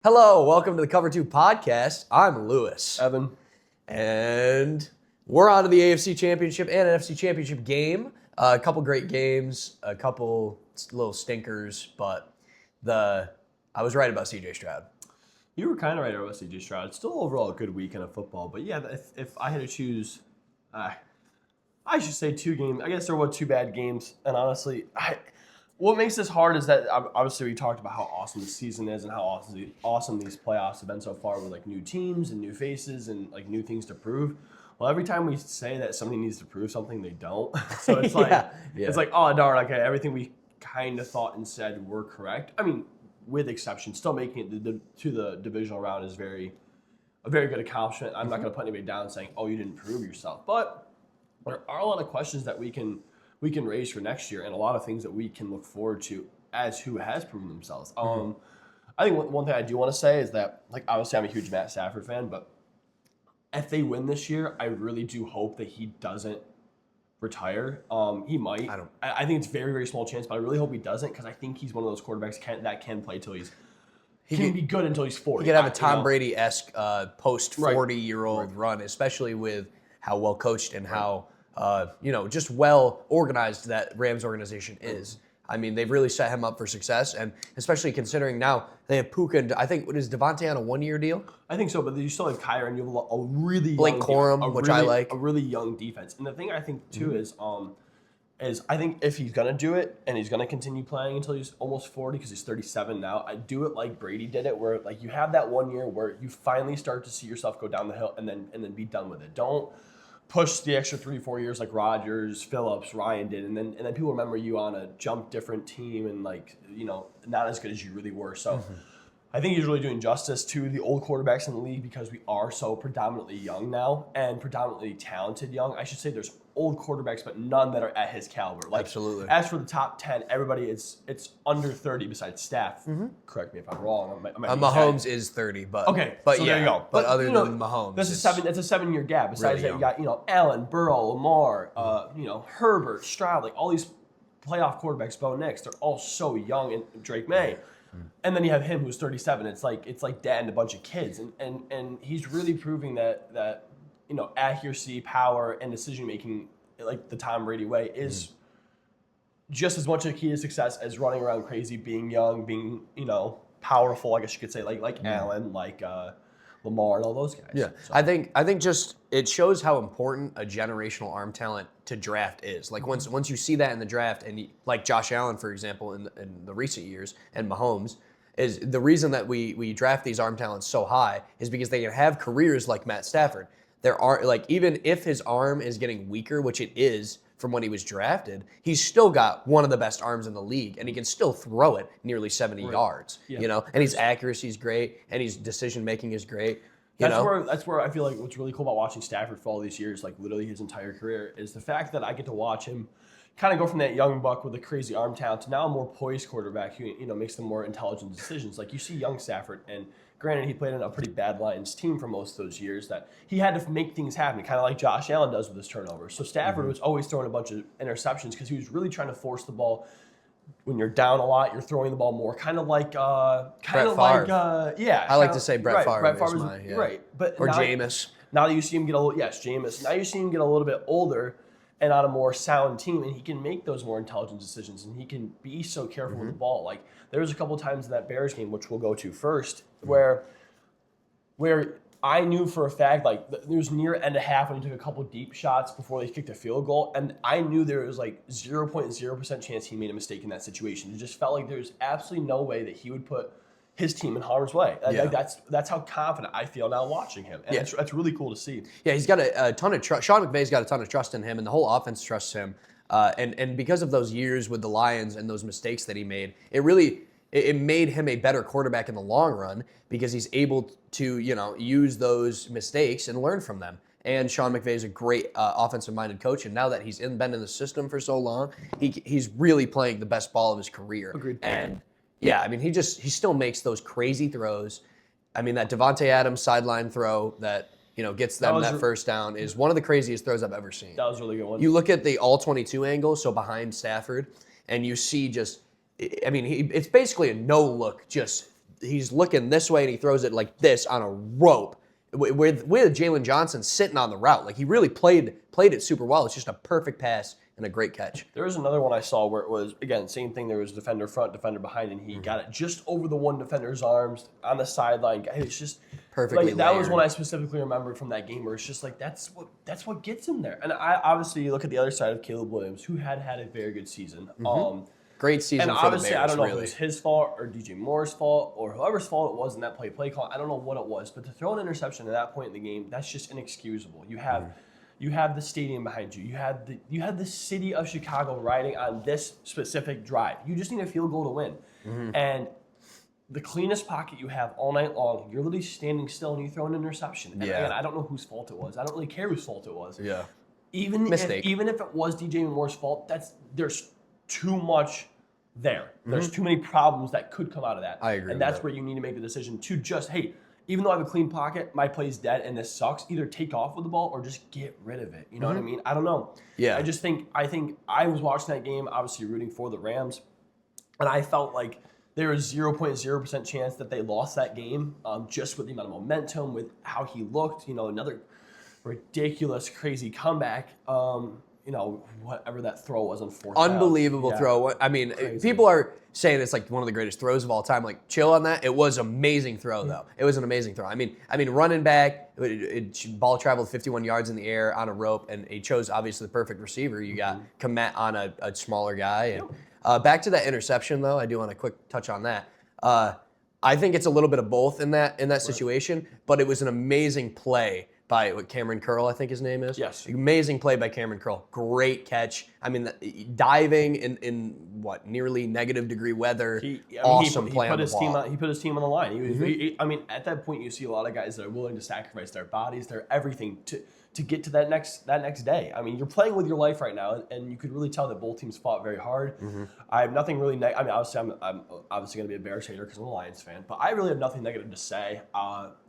Hello, welcome to the Cover 2 podcast. I'm Lewis. Evan. And we're on to the AFC Championship and NFC Championship game. A couple great games, a couple little stinkers, but I was right about CJ Stroud. You were kind of right about C.J. Stroud. It's still overall a good weekend of football. But yeah, if I had to choose, I should say two games. I guess there were two bad games. And honestly, what makes this hard is that obviously we talked about how awesome the season is and how awesome these playoffs have been so far with like new teams and new faces and like new things to prove. Well, every time we say that somebody needs to prove something, they don't. So it's like it's like, oh darn, okay, everything we kind of thought and said were correct. I mean, with exception, still making it to the divisional round is a very good accomplishment. I'm not going to put anybody down saying, oh, you didn't prove yourself, but there are a lot of questions that we can raise for next year, and a lot of things that we can look forward to as who has proven themselves. I think one thing I do want to say is that, like, obviously I'm a huge Matt Stafford fan, but if they win this year, I really do hope that he doesn't retire. He might. I think it's very, very small chance, but I really hope he doesn't because I think he's one of those quarterbacks that can play till he can be good until he's 40. He could have a Tom Brady-esque post 40-year-old run, especially with how well coached and how just well organized that Rams organization is. I mean, they've really set him up for success, and especially considering now they have Puka and I think, what is Devontae on a one-year deal? I think so, but you still have Kyler and you have a really Blake young Corum, which I like. A really young defense. And the thing I think, too, is I think if he's going to do it and he's going to continue playing until he's almost 40 because he's 37 now, I do it like Brady did it where like you have that 1 year where you finally start to see yourself go down the hill and then be done with it. Don't push the extra 3-4 years like Rodgers, Phillips, Ryan did, and then people remember you on a jump different team and not as good as you really were. So I think he's really doing justice to the old quarterbacks in the league because we are so predominantly young now and predominantly talented young. I should say there's old quarterbacks, but none that are at his caliber. Like, absolutely. As for the top 10, everybody it's under 30 besides Staff. Correct me if I'm wrong. Mahomes is 30, but okay, but so yeah, there you go. But other than Mahomes, that's a 7-year gap. Besides really that, you got Allen, Burrow, Lamar, Herbert, Stroud, like all these playoff quarterbacks. Bo Nix, they're all so young, and Drake May. And then you have him who's 37. It's like dad and a bunch of kids, and he's really proving that accuracy, power, and decision making, like the Tom Brady way, is just as much a key to success as running around crazy, being young, being powerful. I guess you could say like Allen, like Lamar, and all those guys. Yeah, so. I think just it shows how important a generational arm talent to draft is. Like once you see that in the draft, and like Josh Allen, for example, in the recent years, and Mahomes, is the reason that we draft these arm talents so high is because they can have careers like Matt Stafford. There are even if his arm is getting weaker, which it is from when he was drafted, he's still got one of the best arms in the league, and he can still throw it nearly 70 yards. Yeah. And his accuracy is great, and his decision making is great. That's where I feel like what's really cool about watching Stafford for all these years, like literally his entire career, is the fact that I get to watch him kind of go from that young buck with a crazy arm talent to now a more poised quarterback who makes the more intelligent decisions. Like you see young Stafford, and granted he played on a pretty bad Lions team for most of those years, that he had to make things happen, kind of like Josh Allen does with his turnovers. So Stafford was always throwing a bunch of interceptions because he was really trying to force the ball. When you're down a lot, you're throwing the ball more, kind of like Brett Favre. I like to say Brett Favre. Brett Favre is right, but or Jameis. Now that you see him get Jameis. Now you see him get a little bit older and on a more sound team, and he can make those more intelligent decisions, and he can be so careful with the ball. Like there was a couple of times in that Bears game, which we'll go to first, where I knew for a fact, like there was near end of half when he took a couple deep shots before they kicked a field goal, and I knew there was like 0.0% chance he made a mistake in that situation. It just felt like there's absolutely no way that he would put his team in harm's way. Like that's how confident I feel now watching him, and that's really cool to see. Yeah, he's got a ton of trust. Sean McVay's got a ton of trust in him, and the whole offense trusts him. And because of those years with the Lions and those mistakes that he made, it made him a better quarterback in the long run because he's able to use those mistakes and learn from them. And Sean McVay is a great offensive-minded coach, and now that he's been in the system for so long, he's really playing the best ball of his career. Agreed. And yeah, I mean, he still makes those crazy throws. I mean, that Devontae Adams sideline throw that gets them that first down is one of the craziest throws I've ever seen. That was a really good one. You look at the all-22 angle, so behind Stafford, and you see it's basically a no-look, just he's looking this way and he throws it like this on a rope. With Jalen Johnson sitting on the route, like he really played it super well. It's just a perfect pass and a great catch. There was another one I saw where it was, again, same thing. There was defender front, defender behind, and he got it just over the one defender's arms on the sideline. It's just Perfectly like, that was layered. one I specifically remembered from that game where it's just like that's what gets him there. And I obviously you look at the other side of Caleb Williams, who had a very good season. Great season And for obviously, the Bears, I don't know really. if it was his fault or DJ Moore's fault or whoever's fault it was in that play call. I don't know what it was, but to throw an interception at that point in the game, that's just inexcusable. You have the stadium behind you. You have the city of Chicago riding on this specific drive. You just need a field goal to win. And the cleanest pocket you have all night long, you're literally standing still and you throw an interception. And again, I don't know whose fault it was. I don't really care whose fault it was. Yeah. Even if it was DJ Moore's fault, there's too much there. There's too many problems that could come out of that. I agree. And that's where you need to make the decision to just, hey, even though I have a clean pocket, my play's dead and this sucks, either take off with the ball or just get rid of it. You know what I mean? I don't know. Yeah. I think I was watching that game, obviously rooting for the Rams, and I felt like there was 0.0% chance that they lost that game just with the amount of momentum, with how he looked, another ridiculous, crazy comeback. Whatever that throw was on fourth down. Unbelievable throw. I mean, people are saying it's like one of the greatest throws of all time. Like, chill on that. It was an amazing throw, though. It was an amazing throw. I mean, running back, ball traveled 51 yards in the air on a rope, and he chose obviously the perfect receiver. You got Kmet on a smaller guy. And back to that interception, though, I do want to quick touch on that. I think it's a little bit of both in that situation, but it was an amazing play by Cameron Curl, I think his name is. Yes. Amazing play by Cameron Curl. Great catch. I mean, diving in nearly negative degree weather. Awesome play on the ball. He put his team on the line. I mean, at that point, you see a lot of guys that are willing to sacrifice their bodies, their everything to get to that next day. I mean, you're playing with your life right now, and you could really tell that both teams fought very hard. I have nothing really. I mean, obviously, I'm obviously going to be a Bears hater because I'm a Lions fan, but I really have nothing negative to say.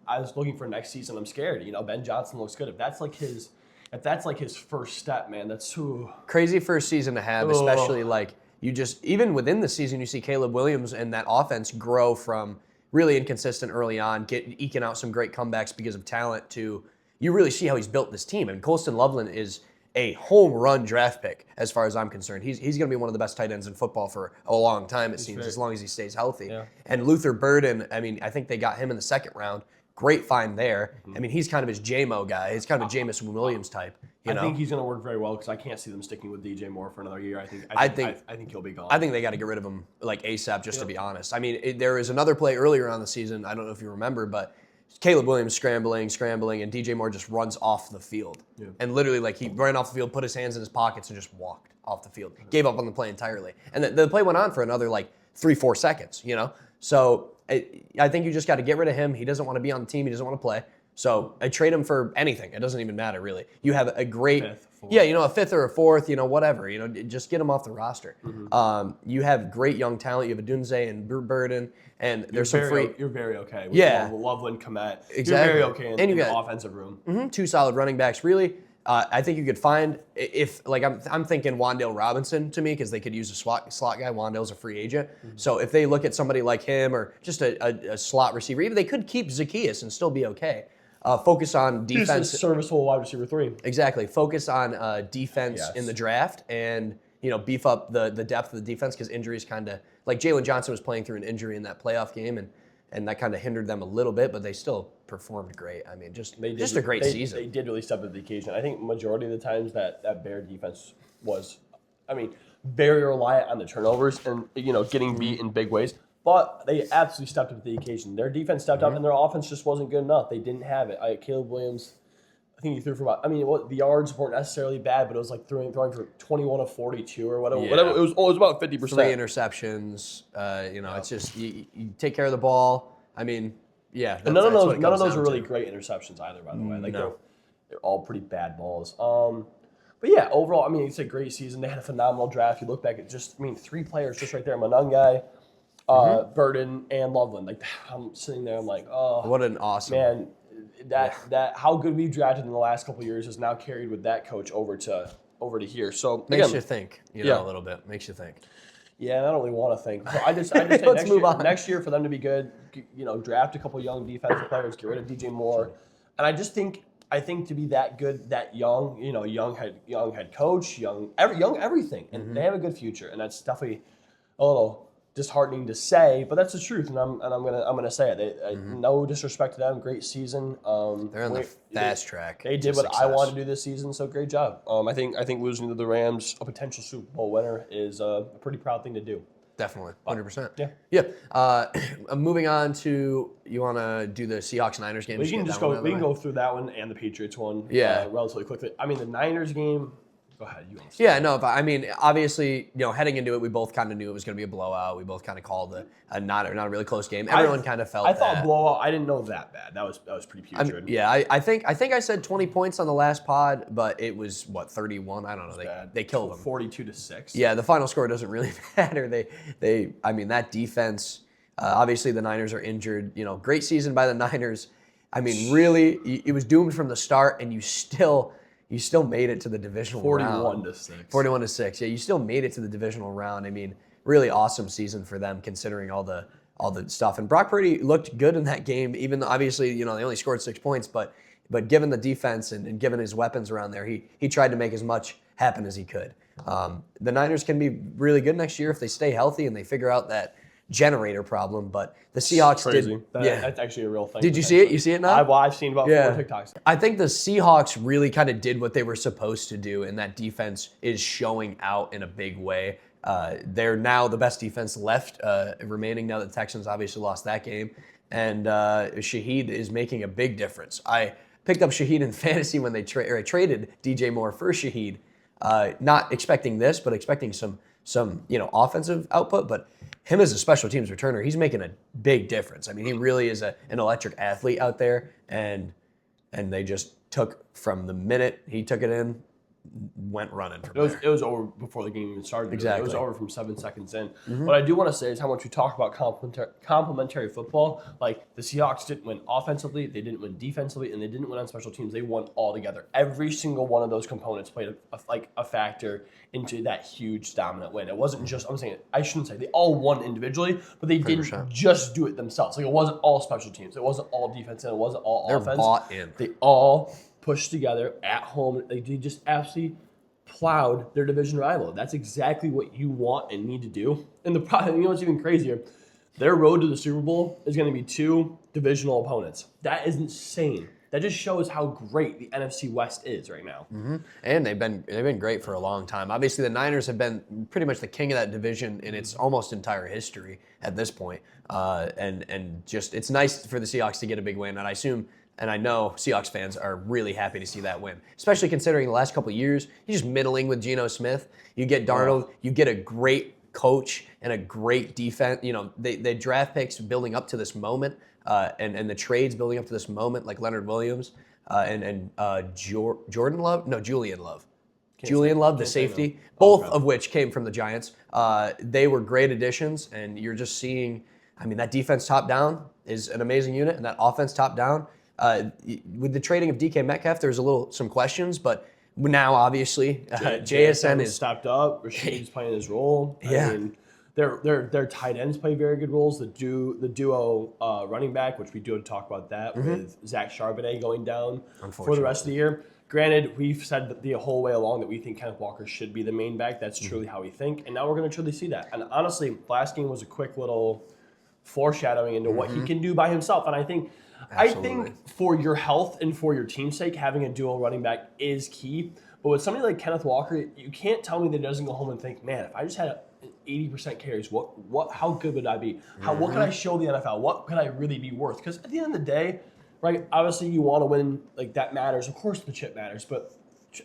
I was looking for next season. I'm scared. Ben Johnson looks good. If that's like his first step, man, that's so crazy first season to have, especially like even within the season, you see Caleb Williams and that offense grow from really inconsistent early on, eking out some great comebacks because of talent to you really see how he's built this team. And Colston Loveland is a home run draft pick as far as I'm concerned. He's going to be one of the best tight ends in football for a long time, it seems, as long as he stays healthy. Yeah. And Luther Burden, I mean, I think they got him in the second round. Great find there. I mean, he's kind of his J-Mo guy. He's kind of a Jameson Williams type. I think he's going to work very well because I can't see them sticking with DJ Moore for another year. I think he'll be gone. I think they got to get rid of him like ASAP, just to be honest. I mean, there was another play earlier on the season. I don't know if you remember, but Caleb Williams scrambling, and DJ Moore just runs off the field. Yeah. And literally, like, he ran off the field, put his hands in his pockets, and just walked off the field. Gave up on the play entirely. And the play went on for another, 3-4 seconds, So I think you just got to get rid of him. He doesn't want to be on the team. He doesn't want to play. So I trade him for anything. It doesn't even matter, really. You have a great fifth, fourth. a fifth or a fourth, whatever. Just get him off the roster. You have great young talent. You have a Dunze and Burden, and there's some free. You're very okay. With Loveland, Komet. Exactly. You're very okay And you in the got offensive room. Two solid running backs, really. I think you could find I'm thinking Wan'Dale Robinson to me because they could use a slot guy. Wan'Dale's a free agent, so if they look at somebody like him or just a slot receiver, even they could keep Zacchaeus and still be okay. Focus on defense. He's a serviceable wide receiver 3. Exactly. Focus on defense in the draft and beef up the depth of the defense because injuries kind of like Jalen Johnson was playing through an injury in that playoff game and that kind of hindered them a little bit, but they still performed great. I mean, just a great season. They did really step up the occasion. I think majority of the times that Bear defense was, very reliant on the turnovers and getting beat in big ways. But they absolutely stepped up to the occasion. Their defense stepped up, and their offense just wasn't good enough. They didn't have it. Caleb Williams, I think he threw for about. The yards weren't necessarily bad, but it was like throwing for 21 of 42 or whatever. Yeah. Whatever. It was about 50%. 3 interceptions. It's just you take care of the ball. I mean, yeah. And none of those are really great interceptions either. By the way, they're all pretty bad balls. But yeah, overall, it's a great season. They had a phenomenal draft. You look back at 3 players just right there: Manungai, Burden, and Loveland. I'm sitting there, I'm like, oh, what an awesome man! That how good we've drafted in the last couple of years is now carried with that coach over to here. So makes you think, a little bit. Makes you think. Yeah, and I don't really want to think. So I just say Let's move on. next year for them to be good, draft a couple young defensive players, get rid of DJ Moore, and I think to be that good, that young, young head coach, young everything, and they have a good future, and that's definitely a little disheartening to say, but that's the truth, and I'm gonna say it. No disrespect to them, great season. They're on the fast track. They did what I wanted to do this season, so great job. I think losing to the Rams, a potential Super Bowl winner, is a pretty proud thing to do. Definitely, 100%. Yeah. Yeah. Moving on to, you want to do the Seahawks-Niners game? We can just go. We can go through that one and the Patriots one. Yeah. Relatively quickly. I mean, the Niners game. Go ahead. Yeah, no, but I mean, obviously, heading into it, we both kind of knew it was going to be a blowout. We both kind of called a not a really close game. Everyone kind of felt that. I thought blowout. I didn't know that bad. That was pretty putrid. I think I said 20 points on the last pod, but it was 31. I don't know. They killed them. 42-6. Yeah, the final score doesn't really matter. I mean, that defense. Obviously, the Niners are injured. Great season by the Niners. I mean, really, it was doomed from the start, and you still made it to the divisional round. 41-6. 41-6. Yeah, you still made it to the divisional round. I mean, really awesome season for them considering all the stuff. And Brock Purdy looked good in that game, even though obviously, they only scored 6 points, but given the defense and given his weapons around there, he tried to make as much happen as he could. The Niners can be really good next year if they stay healthy and they figure out that generator problem, but the Seahawks did. That's actually a real thing. Did you see it? You see it now? I've seen about 4 TikToks. I think the Seahawks really kind of did what they were supposed to do, and that defense is showing out in a big way. They're now the best defense left remaining now that the Texans obviously lost that game, and Shaheed is making a big difference. I picked up Shaheed in fantasy when they traded DJ Moore for Shaheed, not expecting this, but expecting some offensive output, but him as a special teams returner, he's making a big difference. I mean, he really is an electric athlete out there, and they just took from the minute he took it in, went running from there. It was over before the game even started. Exactly. It was over from 7 seconds in. What I do want to say is how much we talk about complementary football. Like, the Seahawks didn't win offensively, they didn't win defensively, and they didn't win on special teams. They won all together. Every single one of those components played a factor into that huge dominant win. It wasn't just, I shouldn't say, they all won individually, but they 100%. Didn't just do it themselves. Like, it wasn't all special teams. It wasn't all defense, and it wasn't all offense. They're bought in. They all pushed together at home. They just absolutely plowed their division rival. That's exactly what you want and need to do. And the problem, what's even crazier, their road to the Super Bowl is going to be 2 divisional opponents. That is insane. That just shows how great the NFC West is right now. And they've been great for a long time. Obviously, the Niners have been pretty much the king of that division in its almost entire history at this point. And just it's nice for the Seahawks to get a big win. And I assume, and I know Seahawks fans are really happy to see that win, especially considering the last couple of years, he's just middling with Geno Smith. You get Darnold, you get a great coach and a great defense. They draft picks building up to this moment, and the trades building up to this moment, like Leonard Williams and Julian Love, the safety, both of which came from the Giants. They were great additions, and you're just seeing, that defense top down is an amazing unit, and that offense top down, with the trading of DK Metcalf, there's some questions, but now obviously JSN is stepped up. Rashid's playing his role. Yeah. Their tight ends play very good roles. The duo running back, which we do talk about that with Zach Charbonnet going down for the rest of the year. Granted, we've said the whole way along that we think Kenneth Walker should be the main back. That's truly how we think, and now we're going to truly see that. And honestly, last game was a quick little foreshadowing into what he can do by himself. And I think for your health and for your team's sake, having a dual running back is key. But with somebody like Kenneth Walker, you can't tell me that he doesn't go home and think, man, if I just had 80% carries, how good would I be? What could I show the NFL? What could I really be worth? Because at the end of the day, right, obviously you want to win, like that matters. Of course the chip matters. But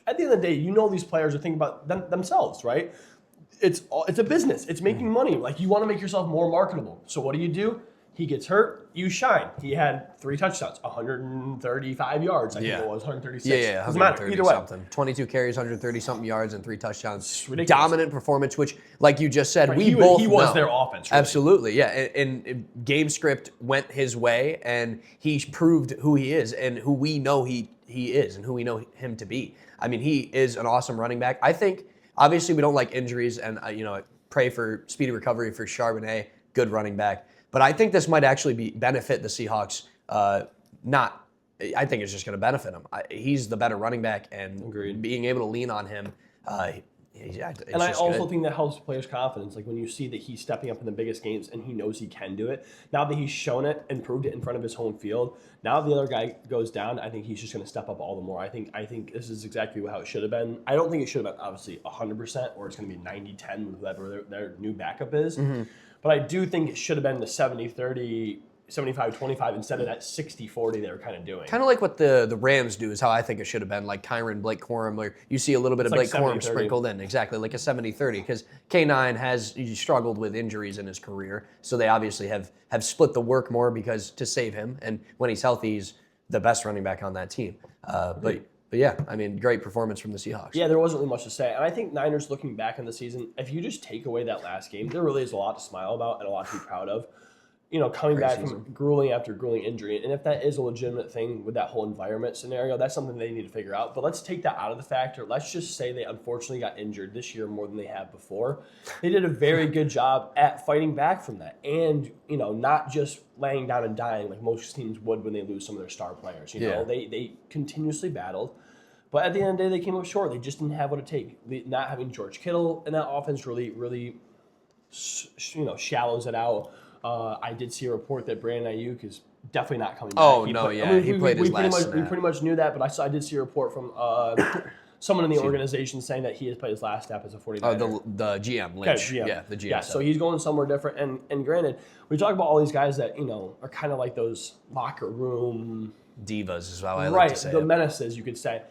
at the end of the day, these players are thinking about themselves, right? It's a business. It's making money. Like, you want to make yourself more marketable. So what do? He gets hurt, you shine. He had 3 touchdowns, 135 yards. I think it was 136. Yeah, doesn't matter. Either way, something. 22 carries, 130-something yards, and 3 touchdowns. Dominant performance, which, like you just said, he was their offense. Really. Absolutely, yeah. And game script went his way, and he proved who he is and who we know he is and who we know him to be. He is an awesome running back. I think, obviously, we don't like injuries, and pray for speedy recovery for Charbonnet, good running back. But I think this might actually benefit the Seahawks. I think it's just going to benefit him. He's the better running back, and Agreed. Being able to lean on him, and I also think that helps players' confidence. Like when you see that he's stepping up in the biggest games and he knows he can do it. Now that he's shown it and proved it in front of his home field, now the other guy goes down, I think he's just going to step up all the more. I think this is exactly how it should have been. I don't think it should have been obviously 100% or it's going to be 90-10 with whoever their new backup is. Mm-hmm. But I do think it should have been the 70-30, 75-25 instead of that 60-40 they were kind of doing. Kind of like what the Rams do is how I think it should have been, like Kyron, Blake Corum, where you see a little bit of Blake Corum sprinkled in. Exactly, like a 70-30, because K9 has struggled with injuries in his career, so they obviously have split the work more because to save him, and when he's healthy, he's the best running back on that team. But yeah, I mean, great performance from the Seahawks. Yeah, there wasn't really much to say. And I think Niners looking back on the season, if you just take away that last game, there really is a lot to smile about and a lot to be proud of. Coming back from grueling after grueling injury. And if that is a legitimate thing with that whole environment scenario, that's something they need to figure out. But let's take that out of the factor. Let's just say they unfortunately got injured this year more than they have before. They did a very good job at fighting back from that. And, not just laying down and dying like most teams would when they lose some of their star players. They continuously battled. But at the end of the day, they came up short. They just didn't have what it takes. Not having George Kittle in that offense really, shallows it out. I did see a report that Brandon Ayuk is definitely not coming back. Oh, he played his last snap. We pretty much knew that, but I did see a report from someone in the organization saying that he has played his last snap as a 49er. Oh, the GM, Lynch. Okay, GM. Yeah, the GM. Yeah, so he's going somewhere different. And granted, we talk about all these guys that, are kind of like those locker room divas is how I like to say the menaces, you could say.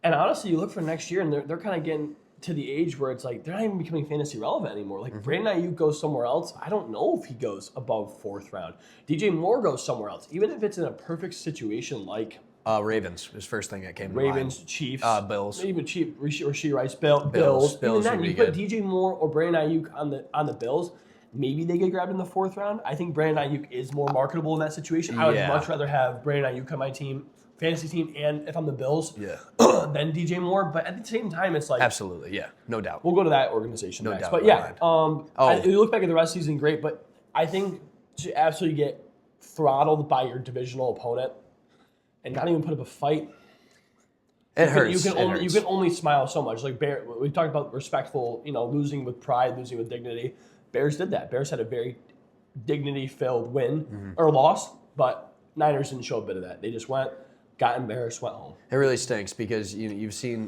And honestly, you look for next year, and they're kind of getting to the age where it's like they're not even becoming fantasy relevant anymore. Like Brandon Ayuk goes somewhere else. I don't know if he goes above 4th round. DJ Moore goes somewhere else. Even if it's in a perfect situation like Ravens, his first thing that came to Ravens, mind. Chiefs, Bills. Even Chiefs, Rasheed Rice, Bills. Even then, you put DJ Moore or Brandon Ayuk on the Bills. Maybe they get grabbed in the 4th round. I think Brandon Ayuk is more marketable in that situation. I would much rather have Brandon Ayuk on my team. Fantasy team, and if I'm the Bills, then DJ Moore. But at the same time, it's like absolutely, yeah, no doubt. We'll go to that organization next. Doubt. But you look back at the rest of the season, great. But I think to absolutely get throttled by your divisional opponent and not even put up a fight, it hurts. You can only smile so much. Like we talked about respectful, losing with pride, losing with dignity. Bears did that. Bears had a very dignity-filled win or loss, but Niners didn't show a bit of that. They just got embarrassed, went home. It really stinks because you've seen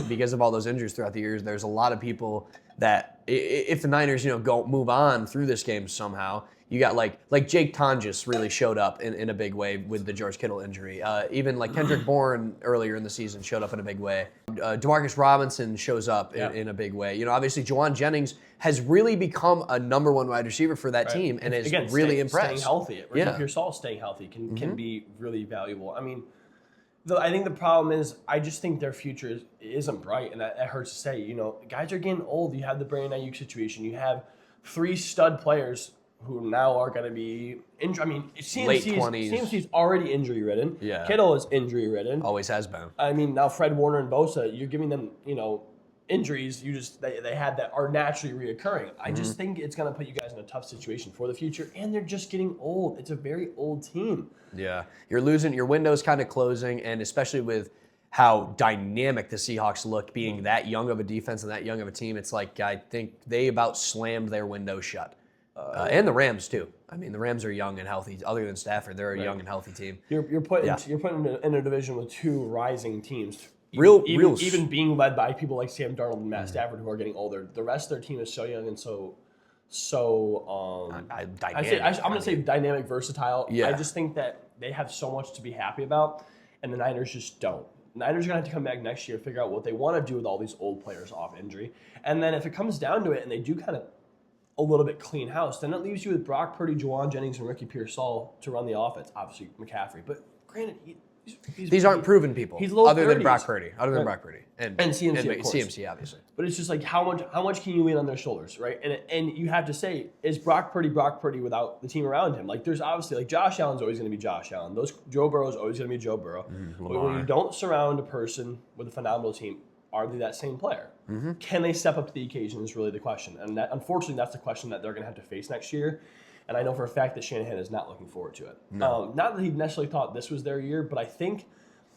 because of all those injuries throughout the years. There's a lot of people that if the Niners move on through this game somehow, you got like Jake Tonjes really showed up in a big way with the George Kittle injury. Even like Kendrick Bourne earlier in the season showed up in a big way. Demarcus Robinson shows up in a big way. Obviously Juwan Jennings has really become a number 1 wide receiver for that team and is really impressed. Staying healthy. Pearsall staying healthy can be really valuable. I mean, I think the problem is I just think their future isn't bright, and that hurts to say. Guys are getting old. You have the Brandon Ayuk situation. You have 3 stud players who now are going to be injured. I mean, late 20s. CMC's already injury-ridden. Yeah. Kittle is injury-ridden. Always has been. I mean, now Fred Warner and Bosa, you're giving them, injuries they had that are naturally reoccurring. I just think it's going to put you guys in a tough situation for the future, and they're just getting old. It's a very old team. Yeah. You're losing, your window's kind of closing, and especially with how dynamic the Seahawks look being that young of a defense and that young of a team, it's like I think they about slammed their window shut. And the Rams too. I mean, the Rams are young and healthy. Other than Stafford, they're a young and healthy team. You're putting in a division with 2 rising teams. Even being led by people like Sam Darnold and Matt Stafford who are getting older. The rest of their team is so young and so dynamic. I'm going to say dynamic, versatile. Yeah. I just think that they have so much to be happy about, and the Niners just don't. The Niners are going to have to come back next year, figure out what they want to do with all these old players off injury. And then if it comes down to it and they do kind of a little bit clean house, then it leaves you with Brock Purdy, Juwan Jennings, and Ricky Pearsall to run the offense. Obviously, McCaffrey. But granted, these aren't proven people. He's low other 30s. than Brock Purdy. And CMC, of course. CMC, obviously. But it's just like how much can you lean on their shoulders, right? And you have to say, is Brock Purdy without the team around him? Like there's obviously like Josh Allen's always going to be Josh Allen. Joe Burrow's always going to be Joe Burrow. But when you don't surround a person with a phenomenal team, are they that same player? Can they step up to the occasion is really the question. And that, unfortunately, that's the question that they're going to have to face next year. And I know for a fact that Shanahan is not looking forward to it. No. Not that he necessarily thought this was their year, but I think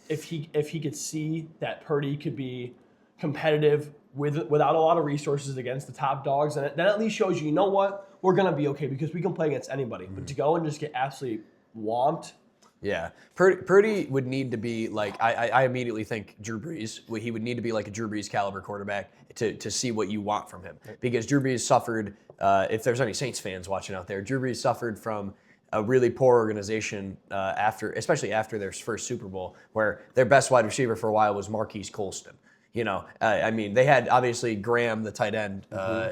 if he could see that Purdy could be competitive without a lot of resources against the top dogs, and that at least shows you know what? We're going to be okay because we can play against anybody. But to go and just get absolutely whomped. Yeah. Purdy would need to be like, I immediately think Drew Brees. He would need to be like a Drew Brees caliber quarterback to see what you want from him. Because Drew Brees suffered, if there's any Saints fans watching out there, Drew Brees suffered from a really poor organization especially after their first Super Bowl, where their best wide receiver for a while was Marquise Colston. I mean, they had obviously Graham, the tight end,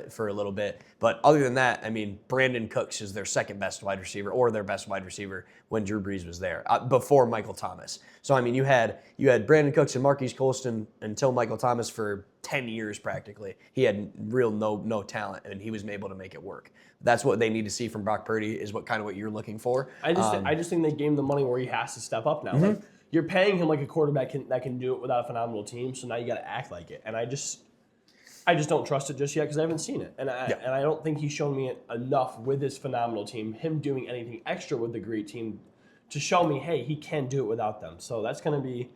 for a little bit. But other than that, I mean, Brandon Cooks is their second best wide receiver or their best wide receiver when Drew Brees was there, before Michael Thomas. So, I mean, you had Brandon Cooks and Marquise Colston until Michael Thomas for 10 years practically. He had no talent, and he was able to make it work. That's what they need to see from Brock Purdy is what you're looking for. I just think they gave him the money where he has to step up now. Like, you're paying him like a quarterback that can do it without a phenomenal team, so now you got to act like it. And I just don't trust it just yet because I haven't seen it, and I don't think he's shown me enough with this phenomenal team, him doing anything extra with the great team, to show me, hey, he can do it without them. So that's going to be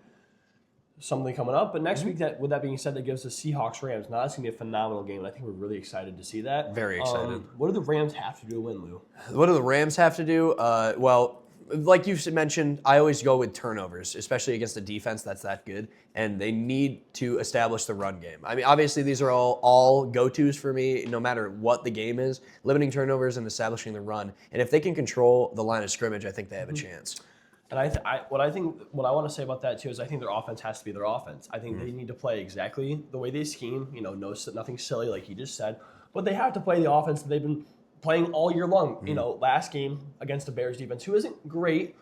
something coming up. But next week, with that being said, that gives the Seahawks-Rams. Now that's going to be a phenomenal game, and I think we're really excited to see that. Very excited. What do the Rams have to do to win, Lou? What do the Rams have to do? Well, like you mentioned, I always go with turnovers, especially against a defense that's that good, and they need to establish the run game. I mean, obviously, these are all go-tos for me, no matter what the game is, limiting turnovers and establishing the run. And if they can control the line of scrimmage, I think they have a chance. And what I want to say about that too is I think their offense has to be their offense. I think they need to play exactly the way they scheme. Nothing silly like he just said, but they have to play the offense that they've been playing all year long. Last game against the Bears defense, who isn't great,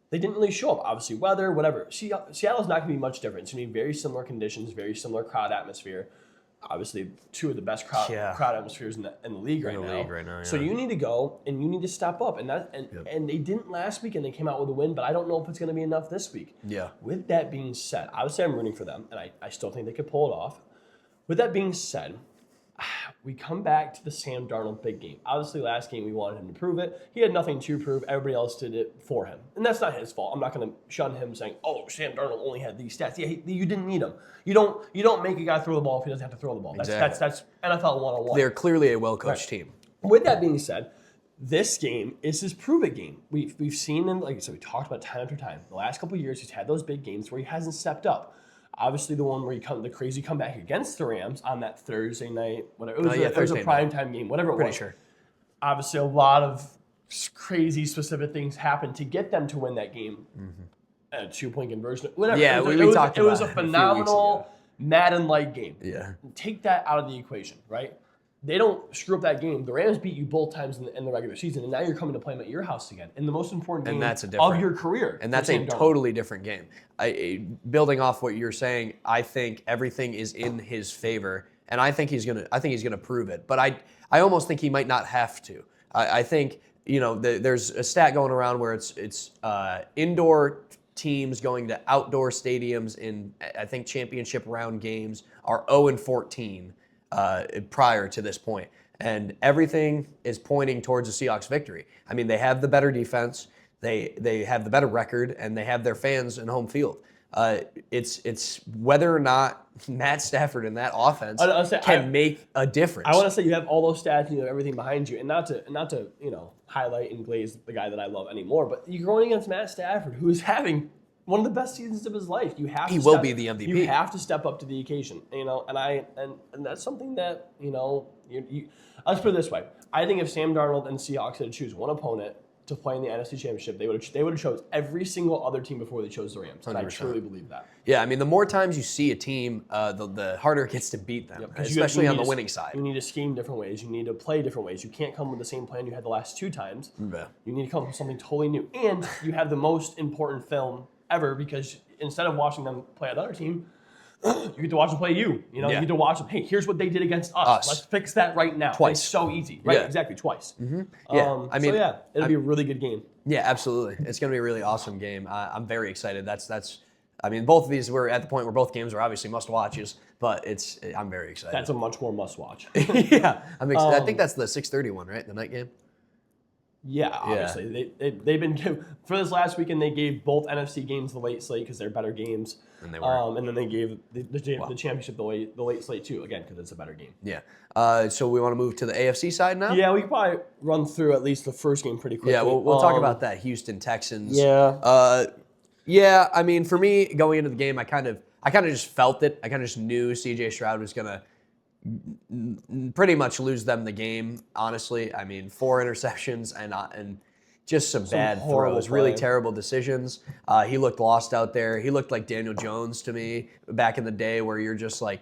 they didn't really show up. Obviously, weather, whatever. Seattle's not going to be much different. It's going to be very similar conditions, very similar crowd atmosphere. Obviously, two of the best crowd atmospheres in the league right now. Yeah. So you need to go and you need to step up, and they didn't last week, and they came out with a win. But I don't know if it's going to be enough this week. Yeah. With that being said, obviously I'm rooting for them, and I still think they could pull it off. With that being said, we come back to the Sam Darnold big game. Obviously, last game we wanted him to prove it. He had nothing to prove. Everybody else did it for him. And that's not his fault. I'm not going to shun him saying, oh, Sam Darnold only had these stats. Yeah, you didn't need him. You don't make a guy throw the ball if he doesn't have to throw the ball. Exactly. That's NFL 101. They're clearly a well-coached team. With that being said, this game is his prove-it game. We've seen him, like I said, we talked about time after time. The last couple of years, he's had those big games where he hasn't stepped up. Obviously, the one where the crazy comeback against the Rams on that Thursday night, whatever. It was a primetime game, whatever it was. Pretty sure. Obviously, a lot of crazy specific things happened to get them to win that game. A 2-point conversion, whatever. Yeah, we talked about it. It was a phenomenal Madden-like game. Yeah. Take that out of the equation, right? They don't screw up that game. The Rams beat you both times in the regular season, and now you're coming to play them at your house again in the most important game of your career. And that's a totally different game. Building off what you're saying, I think everything is in his favor, and I think he's gonna prove it. But I almost think he might not have to. I think there's a stat going around where it's indoor teams going to outdoor stadiums in I think championship round games are 0-14. Prior to this point. And everything is pointing towards the Seahawks victory. I mean, they have the better defense, they have the better record, and they have their fans in home field. It's whether or not Matt Stafford and that offense can make a difference. I want to say you have all those stats, everything behind you, and not to highlight and glaze the guy that I love anymore, but you're going against Matt Stafford, who is having one of the best seasons of his life. He will be the MVP. You have to step up to the occasion, and that's something that let's put it this way. I think if Sam Darnold and Seahawks had to choose one opponent to play in the NFC Championship, they would have chose every single other team before they chose the Rams. And I truly believe that. Yeah, I mean, the more times you see a team, the harder it gets to beat them, especially on the winning side. You need to scheme different ways. You need to play different ways. You can't come with the same plan you had the last two times. Yeah. You need to come up with something totally new. And you have the most important film ever, because instead of watching them play another team, you get to watch them play you. You get to watch them. Hey, here's what they did against us. Let's fix that right now. Twice. It's so easy. Right? Yeah. Exactly. Twice. Mm-hmm. Yeah. It'll be a really good game. Yeah, absolutely. It's going to be a really awesome game. I'm very excited. That's I mean, both of these were at the point where both games were obviously must-watches, but I'm very excited. That's a much more must-watch. Yeah, I'm excited. I think that's the 6:30 one, right? The night game? Yeah, obviously. They've been for this last weekend. They gave both NFC games the late slate because they're better games, and they were. And then they gave the championship the late slate too, again because it's a better game. Yeah. So we want to move to the AFC side now. Yeah, we can probably run through at least the first game pretty quickly. Yeah, we'll talk about that Houston Texans. Yeah. Yeah. I mean, for me, going into the game, I kind of just felt it. I kind of just knew C.J. Stroud was gonna pretty much lose them the game, honestly. I mean, 4 interceptions and just some bad throws, really terrible decisions. He looked lost out there. He looked like Daniel Jones to me back in the day, where you're just like,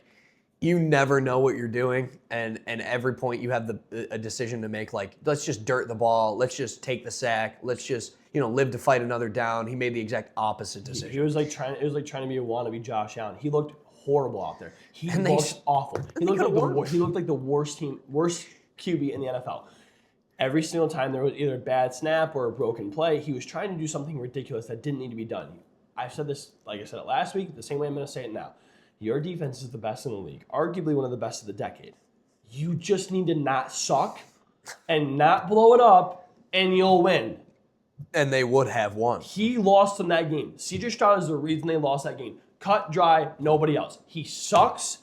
you never know what you're doing, and every point you have a decision to make, like, let's just dirt the ball, let's just take the sack, let's just live to fight another down. He made the exact opposite decision. It was like trying to be a wannabe Josh Allen. He looked horrible out there. He looked awful. He looked like the worst QB in the NFL. Every single time there was either a bad snap or a broken play, he was trying to do something ridiculous that didn't need to be done. I've said this, like I said it last week, the same way I'm going to say it now. Your defense is the best in the league, arguably one of the best of the decade. You just need to not suck and not blow it up, and you'll win. And they would have won. He lost them that game. C.J. Stroud is the reason they lost that game. Cut, dry, nobody else. He sucks.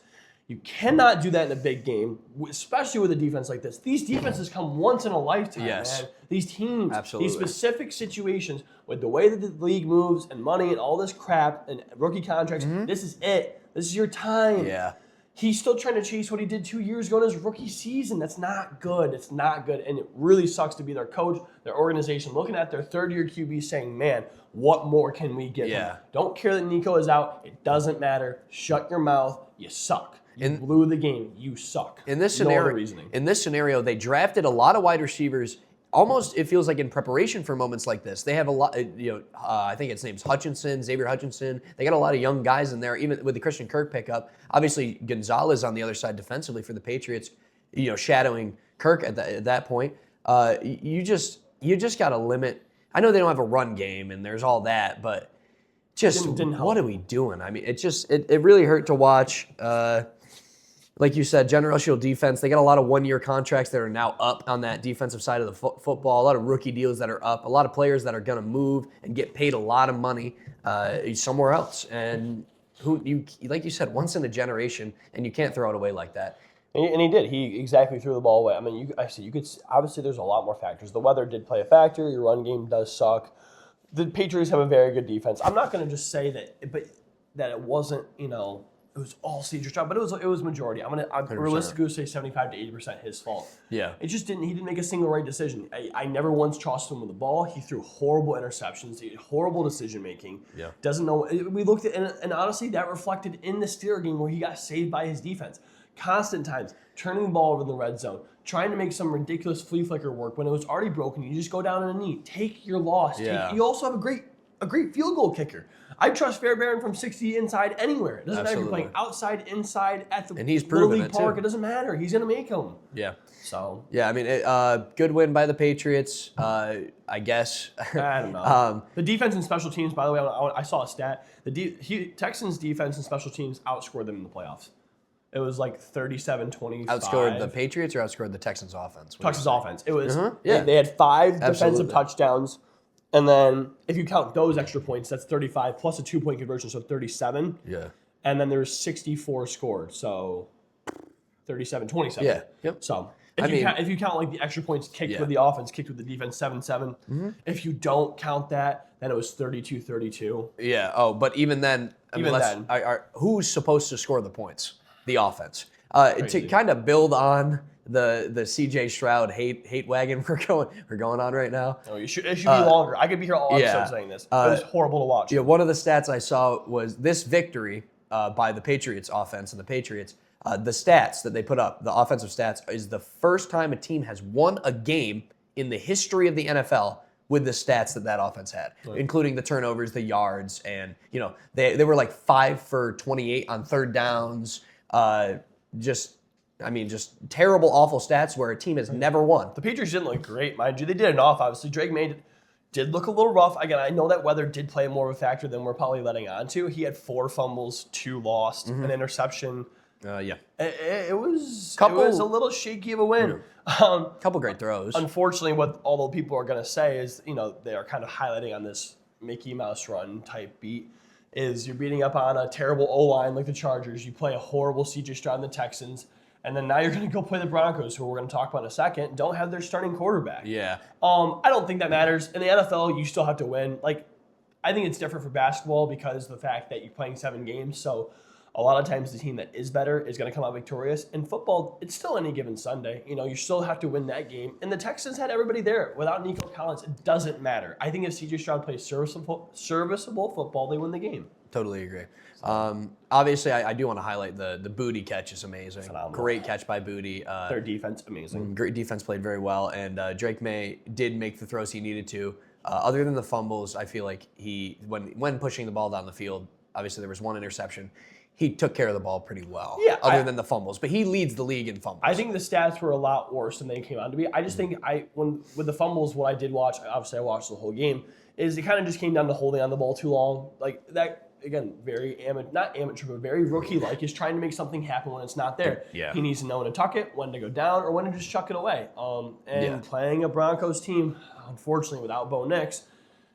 You cannot do that in a big game, especially with a defense like this. These defenses come once in a lifetime, man. These teams, absolutely. These specific situations, with the way that the league moves and money and all this crap and rookie contracts, this is it. This is your time. Yeah. He's still trying to chase what he did 2 years ago in his rookie season. That's not good. It's not good. And it really sucks to be their coach, their organization, looking at their third-year QB saying, man, what more can we give him? Don't care that Nico is out. It doesn't matter. Shut your mouth. You suck. You blew the game. You suck. In this scenario, they drafted a lot of wide receivers. Almost, it feels like in preparation for moments like this. They have a lot, I think its name's Hutchinson, Xavier Hutchinson. They got a lot of young guys in there, even with the Christian Kirk pickup. Obviously, Gonzalez on the other side defensively for the Patriots, shadowing Kirk at that point. You just got to limit. I know they don't have a run game and there's all that, but just what are we doing? I mean, it really hurt to watch. Like you said, generational defense. They got a lot of one-year contracts that are now up on that defensive side of the football. A lot of rookie deals that are up. A lot of players that are going to move and get paid a lot of money somewhere else. And like you said, once in a generation, and you can't throw it away like that. And he did. He exactly threw the ball away. I mean, you could obviously there's a lot more factors. The weather did play a factor. Your run game does suck. The Patriots have a very good defense. I'm not going to just say that it wasn't, it was all C.J. Stroud, but it was majority. I'm realistically going to say 75 to 80% his fault. Yeah. He didn't make a single right decision. I never once trusted him with the ball. He threw horrible interceptions. He had horrible decision making. Yeah. Doesn't know. We looked at, and honestly, that reflected in the Steelers game where he got saved by his defense. Constant times, turning the ball over in the red zone, trying to make some ridiculous flea flicker work when it was already broken. You just go down on a knee. Take your loss. Yeah. You also have a great field goal kicker. I trust Fairbairn from 60 inside anywhere. It doesn't matter if you're playing outside, inside, at the and he's proven Little League Park. It doesn't matter. He's going to make them. Yeah. So. Yeah, I mean, good win by the Patriots, I guess. I don't know. The defense and special teams, by the way, I saw a stat. The Texans' defense and special teams outscored them in the playoffs. It was like 37-25. Outscored the Patriots or outscored the Texans' offense? Texans' offense. It was. Yeah. They had 5 defensive touchdowns. And then if you count those extra points, that's 35 plus a 2-point conversion, so 37. Yeah. And then there's 64 scored, so 37-27. Yeah. Yep. So if you count like the extra points kicked with the offense, kicked with the defense, 7-7. If you don't count that, then it was 32-32. Yeah. Oh, but even then, who's supposed to score the points? The offense. To kind of build on the C.J. Stroud hate wagon we're going on right now. Oh, it should be longer. I could be here all episode saying this. It was horrible to watch. Yeah, one of the stats I saw was this victory by the Patriots offense and the Patriots. The stats that they put up, the offensive stats, is the first time a team has won a game in the history of the NFL with the stats that offense had, including the turnovers, the yards, and they were like 5 for 28 on third downs. Just terrible, awful stats where a team has never won. The Patriots didn't look great, mind you. They did enough, obviously. Drake made did look a little rough. Again, I know that weather did play more of a factor than we're probably letting on to. He had 4 fumbles, 2 lost, an interception. Yeah. It was a little shaky of a win. Couple great throws. Unfortunately, what all the people are going to say is, they are kind of highlighting on this Mickey Mouse run type beat, is you're beating up on a terrible O-line like the Chargers. You play a horrible C.J. Stroud and the Texans. And then now you're going to go play the Broncos, who we're going to talk about in a second, don't have their starting quarterback. Yeah. I don't think that matters. In the NFL, you still have to win. I think it's different for basketball because of the fact that you're playing 7 games. So a lot of times the team that is better is going to come out victorious. In football, it's still any given Sunday. You still have to win that game. And the Texans had everybody there. Without Nico Collins, it doesn't matter. I think if C.J. Stroud plays serviceable football, they win the game. Totally agree. Obviously, I do want to highlight the Booty catch is amazing. Phenomenal. Great catch by Booty. Their defense, amazing. Great defense, played very well, and Drake May did make the throws he needed to. Other than the fumbles, I feel like when pushing the ball down the field, obviously there was 1 interception. He took care of the ball pretty well. Yeah, other than the fumbles, but he leads the league in fumbles. I think the stats were a lot worse than they came out to be. I just think with the fumbles, what I did watch, obviously I watched the whole game, is it kind of just came down to holding on the ball too long. That. Again, very not amateur, but very rookie-like, is trying to make something happen when it's not there. Yeah. He needs to know when to tuck it, when to go down, or when to just chuck it away. Playing a Broncos team, unfortunately, without Bo Nix,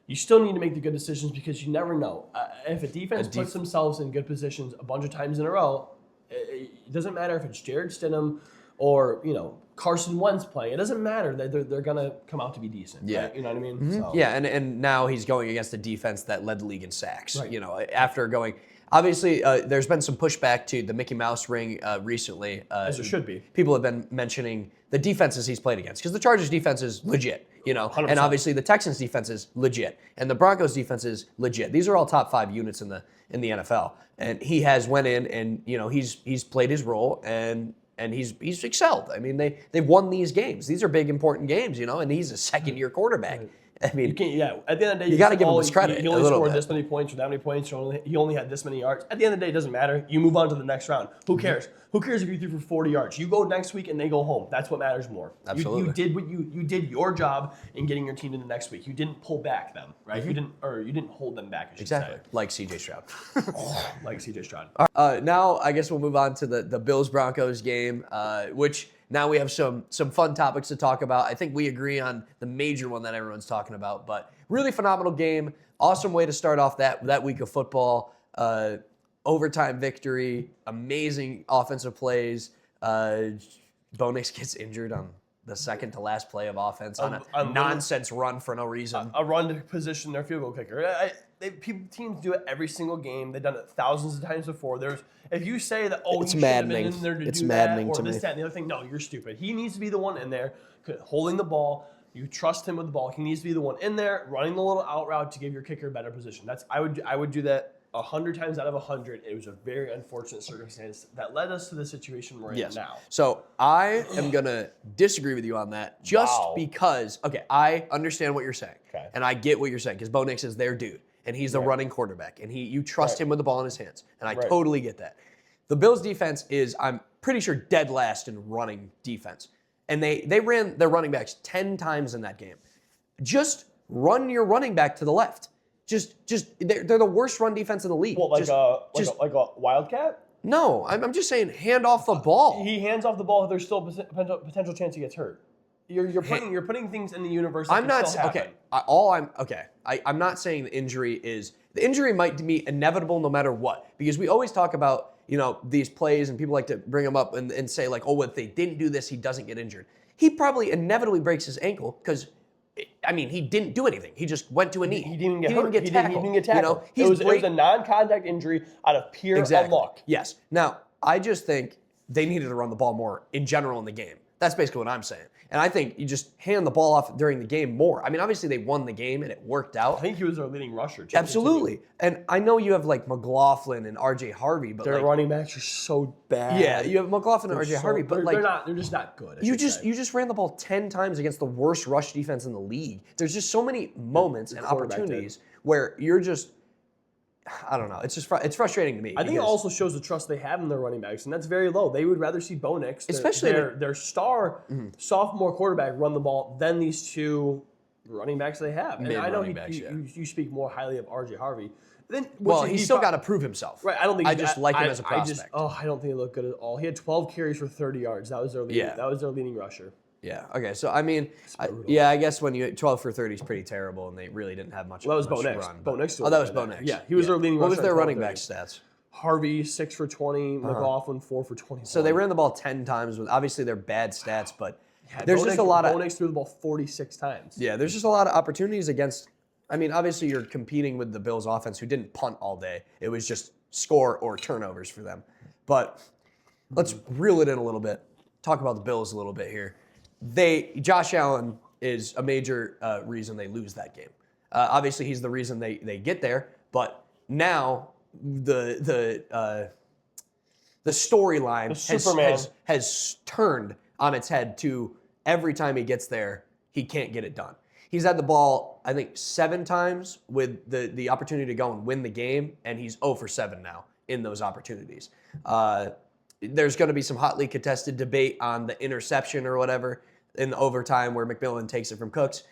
you still need to make the good decisions because you never know. If a defense puts themselves in good positions a bunch of times in a row, it doesn't matter if it's Jared Stidham or Carson Wentz playing. It doesn't matter. They're going to come out to be decent. Yeah. Right? You know what I mean? Mm-hmm. So. Yeah, and now he's going against a defense that led the league in sacks. Right. After going, obviously, there's been some pushback to the Mickey Mouse ring recently. As there should be. People have been mentioning the defenses he's played against because the Chargers defense is legit. 100%. And obviously the Texans defense is legit, and the Broncos defense is legit. These are all top 5 units in the NFL, and he has went in and he's played his role and he's excelled. I mean, they've won these games. These are big, important games, and he's a second-year quarterback. I mean, at the end of the day, you got to give him his credit. He only scored this many points or that many points. He only had this many yards. At the end of the day, it doesn't matter. You move on to the next round. Who cares? Who cares if you threw for 40 yards? You go next week and they go home. That's what matters more. Absolutely. You did your job in getting your team to the next week. You didn't pull back them, right? Mm-hmm. You didn't hold them back. I should Exactly. say. Like C.J. Stroud. Like C.J. Stroud. Now I guess we'll move on to the Bills Broncos game, which now we have some fun topics to talk about. I think we agree on the major one that everyone's talking about, but really phenomenal game. Awesome way to start off that week of football. Overtime victory, amazing offensive plays. Bo Nix gets injured on the second to last play of offense on a nonsense run for no reason. A run to position their field goal kicker. Teams do it every single game. They've done it thousands of times before. If you say that, it's he should have been in there to do maddening that, or to this, me. that, and the other thing, no, you're stupid. He needs to be the one in there holding the ball. You trust him with the ball. He needs to be the one in there running the little out route to give your kicker a better position. I would do that 100 times out of 100. It was a very unfortunate circumstance that led us to the situation we're in now. So I am going to disagree with you on that just because, I understand what you're saying. Okay. And I get what you're saying because Bo Nix is their dude. And he's the running quarterback. And you trust him with the ball in his hands. And I totally get that. The Bills' defense is, I'm pretty sure, dead last in running defense. And they ran their running backs 10 times in that game. Just run your running back to the left. They're the worst run defense in the league. What, like a Wildcat? No, I'm just saying hand off the ball. He hands off the ball. There's still a potential chance he gets hurt. You're putting things in the universe. That I'm not still happen. I'm not saying the injury might be inevitable no matter what, because we always talk about these plays and people like to bring them up and say like, oh, if they didn't do this, he doesn't get injured. He probably inevitably breaks his ankle because. He didn't do anything. He just went to a knee. He didn't get hurt. He didn't even get tackled. It was a non-contact injury out of pure luck. Yes. Now, I just think they needed to run the ball more in general in the game. That's basically what I'm saying. And I think you just hand the ball off during the game more. I mean, obviously they won the game and it worked out. I think he was their leading rusher. Absolutely. And I know you have like McLaughlin and R.J. Harvey, but their running backs are so bad. Yeah, you have McLaughlin and R.J. Harvey, but they're just not good. You just ran the ball 10 times against the worst rush defense in the league. There's just so many moments and opportunities where you're just, I don't know. It's frustrating to me. I think it also shows the trust they have in their running backs, and that's very low. They would rather see Bo Nix, especially their star sophomore quarterback, run the ball than these two running backs they have. And I know you speak more highly of R.J. Harvey. Then, he's still got to prove himself. Right. I don't think I just like him as a prospect. I don't think he looked good at all. He had 12 carries for 30 yards. That was their leading rusher. Yeah. Okay. So I mean, I guess when you 12 for 30 is pretty terrible, and they really didn't have much. Well, that was Bo Nix. Run. Bo Nix. Oh, that was Bo Nix. Yeah, he was their leading rusher. What was their running back stats? Harvey 6 for 20, McLaughlin 4 for 20. So they ran the ball 10 times. Obviously, they're bad stats, but there's just a lot of. Bo Nix threw the ball 46 times. Yeah, there's just a lot of opportunities against. I mean, obviously, you're competing with the Bills' offense, who didn't punt all day. It was just score or turnovers for them. But let's reel it in a little bit. Talk about the Bills a little bit here. Josh Allen is a major reason they lose that game. Obviously, he's the reason they get there. But now the storyline has turned on its head to every time he gets there, he can't get it done. He's had the ball, I think, 7 times with the opportunity to go and win the game, and he's 0 for 7 now in those opportunities. There's going to be some hotly contested debate on the interception or whatever in the overtime where McMillan takes it from Cooks.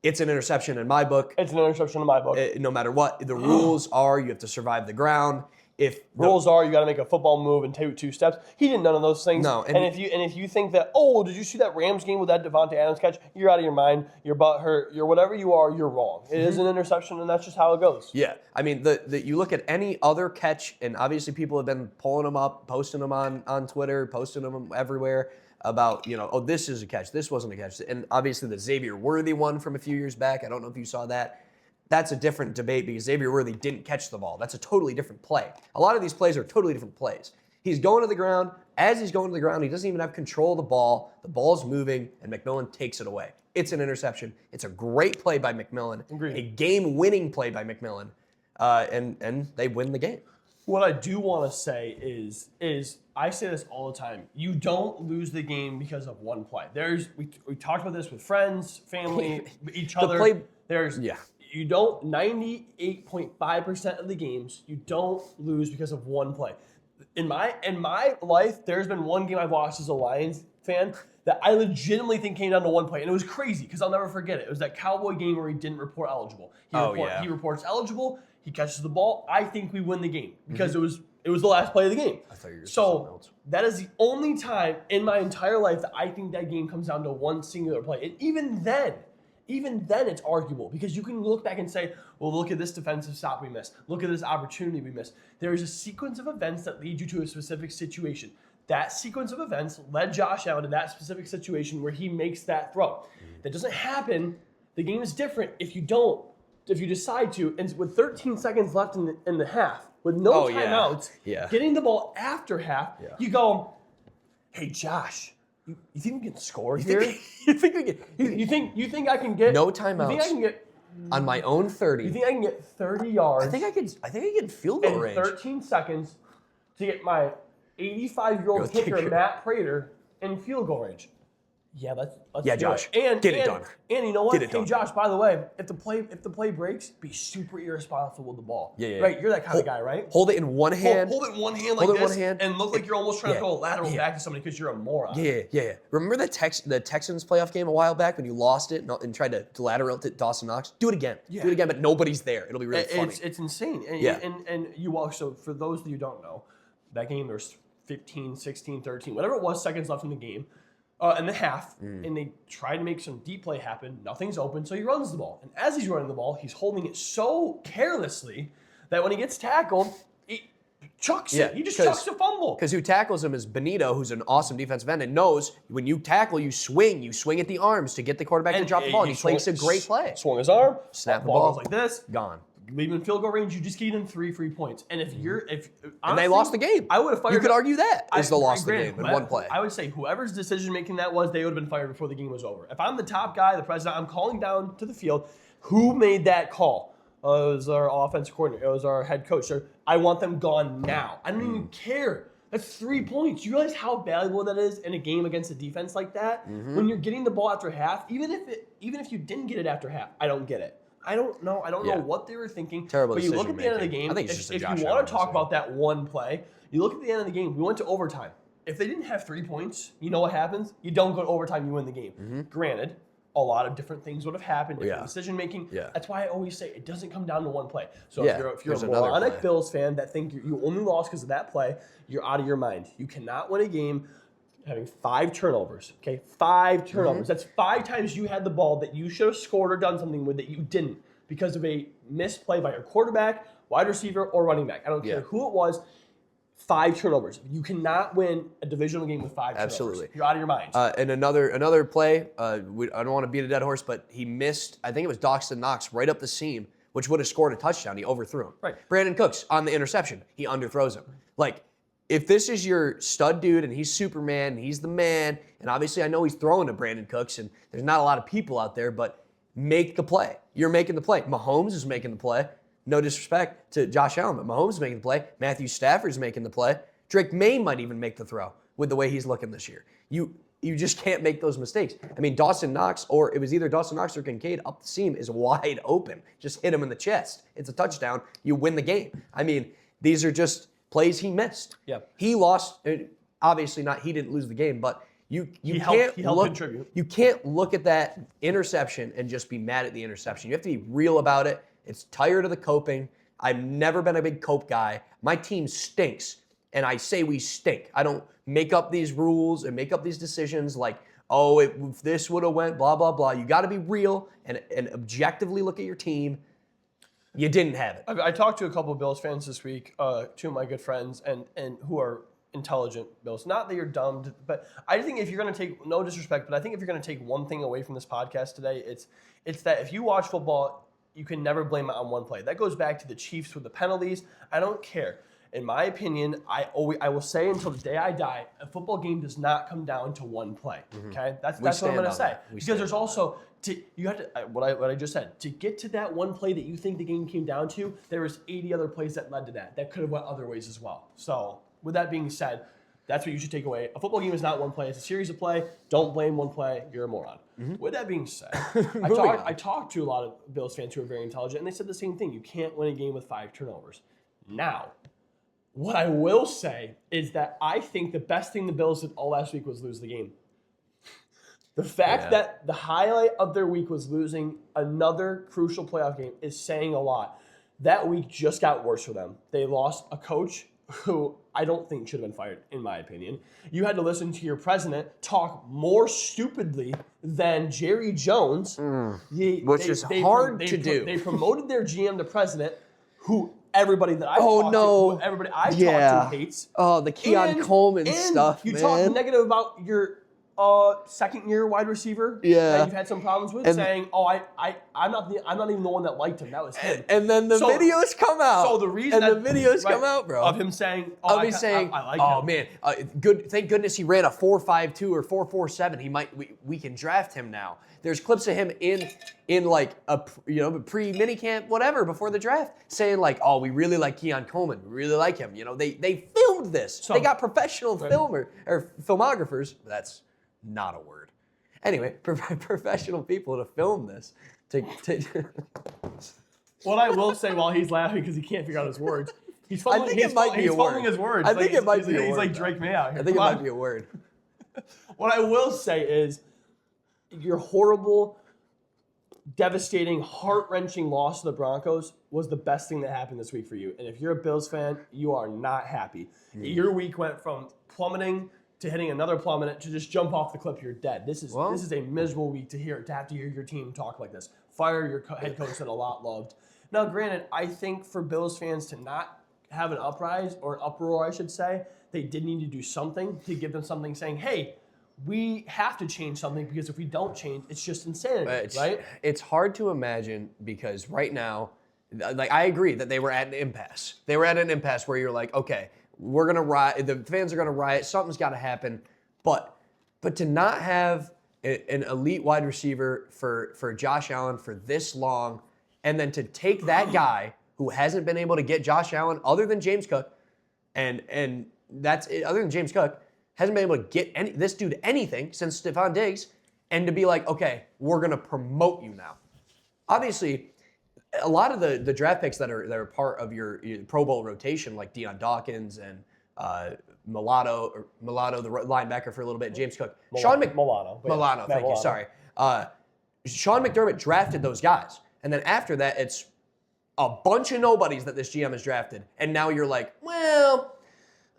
It's an interception in my book. It's an interception in my book. No matter what. The rules are you have to survive the ground. Rules are you got to make a football move and take 2 steps. He did none of those things. No, and if you think that, did you see that Rams game with that Devontae Adams catch? You're out of your mind. You're butthurt. You're whatever you are. You're wrong. It is an interception, and that's just how it goes. Yeah, I mean, you look at any other catch, and obviously people have been pulling them up, posting them on Twitter, posting them everywhere about this is a catch, this wasn't a catch, and obviously the Xavier Worthy one from a few years back. I don't know if you saw that. That's a different debate because Xavier Worthy didn't catch the ball. That's a totally different play. A lot of these plays are totally different plays. He's going to the ground. As he's going to the ground, he doesn't even have control of the ball. The ball's moving, and McMillan takes it away. It's an interception. It's a great play by McMillan. Agreed. A game-winning play by McMillan, and they win the game. What I do want to say is I say this all the time. You don't lose the game because of one play. We talked about this with friends, family, each other. You don't 98.5% of the games you don't lose because of one play. In my life, there's been one game I've watched as a Lions fan that I legitimately think came down to one play, and it was crazy because I'll never forget it. It was that Cowboy game where he didn't report eligible. He reports eligible. He catches the ball. I think we win the game because it was the last play of the game. I thought you were so else. That is the only time in my entire life that I think that game comes down to one singular play, and even then it's arguable because you can look back and say, well, look at this defensive stop we missed. Look at this opportunity we missed. There is a sequence of events that lead you to a specific situation. That sequence of events led Josh Allen to that specific situation where he makes that throw. That doesn't happen. The game is different if you decide to, and with 13 seconds left in the half, with no timeouts, getting the ball after half, you go, hey, Josh, you think we can score here? You think I can get no timeouts? You think I can get on my own 30? You think I can get 30 yards? I think I can field goal range. 13 seconds to get my 85-year-old kicker Matt Prater in field goal range. Yeah, let's do Josh. And get it done. And you know what? Hey, Josh, by the way, if the play breaks, be super irresponsible with the ball. Yeah. Right? You're that kind of guy, right? Hold it in one hand. Hold it in one hand like this, and look like you're almost trying to throw a lateral back to somebody because you're a moron. Yeah. Remember the Texans playoff game a while back when you lost it and tried to lateral to Dawson Knox? Do it again. Yeah. Do it again, but nobody's there. It'll be really funny. It's insane. And you also, for those that you don't know, that game there's 15, 16, 13, whatever it was, seconds left in the game. In the half, and they try to make some deep play happen. Nothing's open, so he runs the ball. And as he's running the ball, he's holding it so carelessly that when he gets tackled, he chucks it. He just chucks a fumble. Because who tackles him is Benito, who's an awesome defensive end and knows when you tackle, you swing. You swing at the arms to get the quarterback to drop the ball. And he plays a great play. Swung his arm, snap the ball goes like this, gone. Leave him in field goal range. You just get in three free points. And honestly, and they lost the game. I would have fired. You could argue that is the loss of the game in one play. I would say whoever's decision making that was, they would have been fired before the game was over. If I'm the top guy, the president, I'm calling down to the field. Who made that call? It was our offensive coordinator. It was our head coach. I want them gone now. I don't even care. That's 3 points. You realize how valuable that is in a game against a defense like that? When you're getting the ball after half, even if you didn't get it after half, I don't get it. I don't know. I don't know what they were thinking. Terrible But you look at the end of the game. If you want to talk about that one play, you look at the end of the game. We went to overtime. If they didn't have 3 points, you know what happens? You don't go to overtime. You win the game. Granted, a lot of different things would have happened, different Yeah. decision making. Yeah. That's why I always say it doesn't come down to one play. So Yeah, if you're there's a another moronic play. Bills fan that think you only lost because of that play, you're out of your mind. You cannot win a game having 5 turnovers. Okay, 5 turnovers. That's 5 times you had the ball that you should have scored or done something with that you didn't because of a missed play by your quarterback, wide receiver, or running back. I don't care who it was. 5 turnovers. You cannot win a divisional game with 5 turnovers. Absolutely. You're out of your mind. And another play, I don't want to beat a dead horse, but he missed, I think it was Dawson Knox right up the seam, which would have scored a touchdown. He overthrew him. Right. Brandon Cooks on the interception, he underthrows him. Like, if this is your stud dude and he's Superman and he's the man, and obviously I know he's throwing to Brandon Cooks and there's not a lot of people out there, but make the play. You're making the play. Mahomes is making the play. No disrespect to Josh Allen, but Mahomes is making the play. Matthew Stafford's making the play. Drake May might even make the throw with the way he's looking this year. You just can't make those mistakes. I mean, Dawson Knox, or it was either Dawson Knox or Kincaid up the seam, is wide open. Just hit him in the chest. It's a touchdown. You win the game. I mean, these are just plays he missed. Yeah. He lost. Obviously not. He didn't lose the game, but you He can't helped contribute. You can't look at that interception and just be mad at the interception. You have to be real about it. It's tired of the coping. I've never been a big cope guy. My team stinks, and I say we stink. I don't make up these rules and make up these decisions like, oh, if this would have went, blah, blah, blah. You got to be real and objectively look at your team. You didn't have it. I talked to a couple of Bills fans this week, 2 of my good friends, and who are intelligent Bills. Not that you're dumb, but I think if you're going to take, no disrespect, but I think if you're going to take one thing away from this podcast today, it's that if you watch football, you can never blame it on one play. That goes back to the Chiefs with the penalties. I don't care. In my opinion, I will say until the day I die, a football game does not come down to one play. Okay, that's what I'm going to say. Because there's also you have to what I just said, to get to that one play that you think the game came down to. There was 80 other plays that led to that could have went other ways as well. So with that being said, that's what you should take away. A football game is not one play; it's a series of play. Don't blame one play. You're a moron. With that being said, I talked to a lot of Bills fans who are very intelligent, and they said the same thing. You can't win a game with 5 turnovers. Now, what I will say is that I think the best thing the Bills did all last week was lose the game. The fact that the highlight of their week was losing another crucial playoff game is saying a lot. That week just got worse for them. They lost a coach who I don't think should have been fired, in my opinion. You had to listen to your president talk more stupidly than Jerry Jones. Which is hard to do. They promoted their GM to president, who everybody that I've talked to hates. Oh, the Keon Coleman stuff, you man. talk negative about your second-year wide receiver that you've had some problems with, saying, "Oh, I'm not even the one that liked him. That was him." And then the videos come out. So the reason the videos come out, bro, of him saying, "Oh, I like oh him." man, good. Thank goodness he ran a 4.52 or 4.47. We can draft him now. There's clips of him in like a pre-mini camp, whatever, before the draft, saying like, "Oh, we really like Keon Coleman. We really like him." You know, they filmed this. They got professional filmographers. That's not a word. Anyway, professional people to film this. What I will say while he's laughing because he can't figure out his words, he's fumbling his words. I think it might be a word. He's like Drake May out here. I think it might be a word. What I will say is your horrible, devastating, heart-wrenching loss to the Broncos was the best thing that happened this week for you. And if you're a Bills fan, you are not happy. Your week went from plummeting to hitting another plummet to just jump off the cliff. You're dead. This is a miserable week to have to hear your team talk like this. Fire your head coach that a lot loved. Now, granted, I think for Bills fans to not have an uprise or an uproar, I should say, they did need to do something to give them something saying, hey, we have to change something because if we don't change, it's just insanity, right? It's hard to imagine because right now, like I agree that they were at an impasse. They were at an impasse where you're like, okay, we're going to riot. The fans are going to riot. Something's got to happen. But to not have an elite wide receiver for Josh Allen for this long, and then to take that guy who hasn't been able to get Josh Allen other than James Cook, and that's it, other than James Cook, hasn't been able to get this dude anything since Stephon Diggs, and to be like, okay, we're going to promote you now. Obviously, a lot of the draft picks that are part of your Pro Bowl rotation, like Deion Dawkins and Mulatto, the linebacker for a little bit, James Cook, Milano. Thank you. Sorry, Sean McDermott drafted those guys. And then after that, it's a bunch of nobodies that this GM has drafted. And now you're like, well,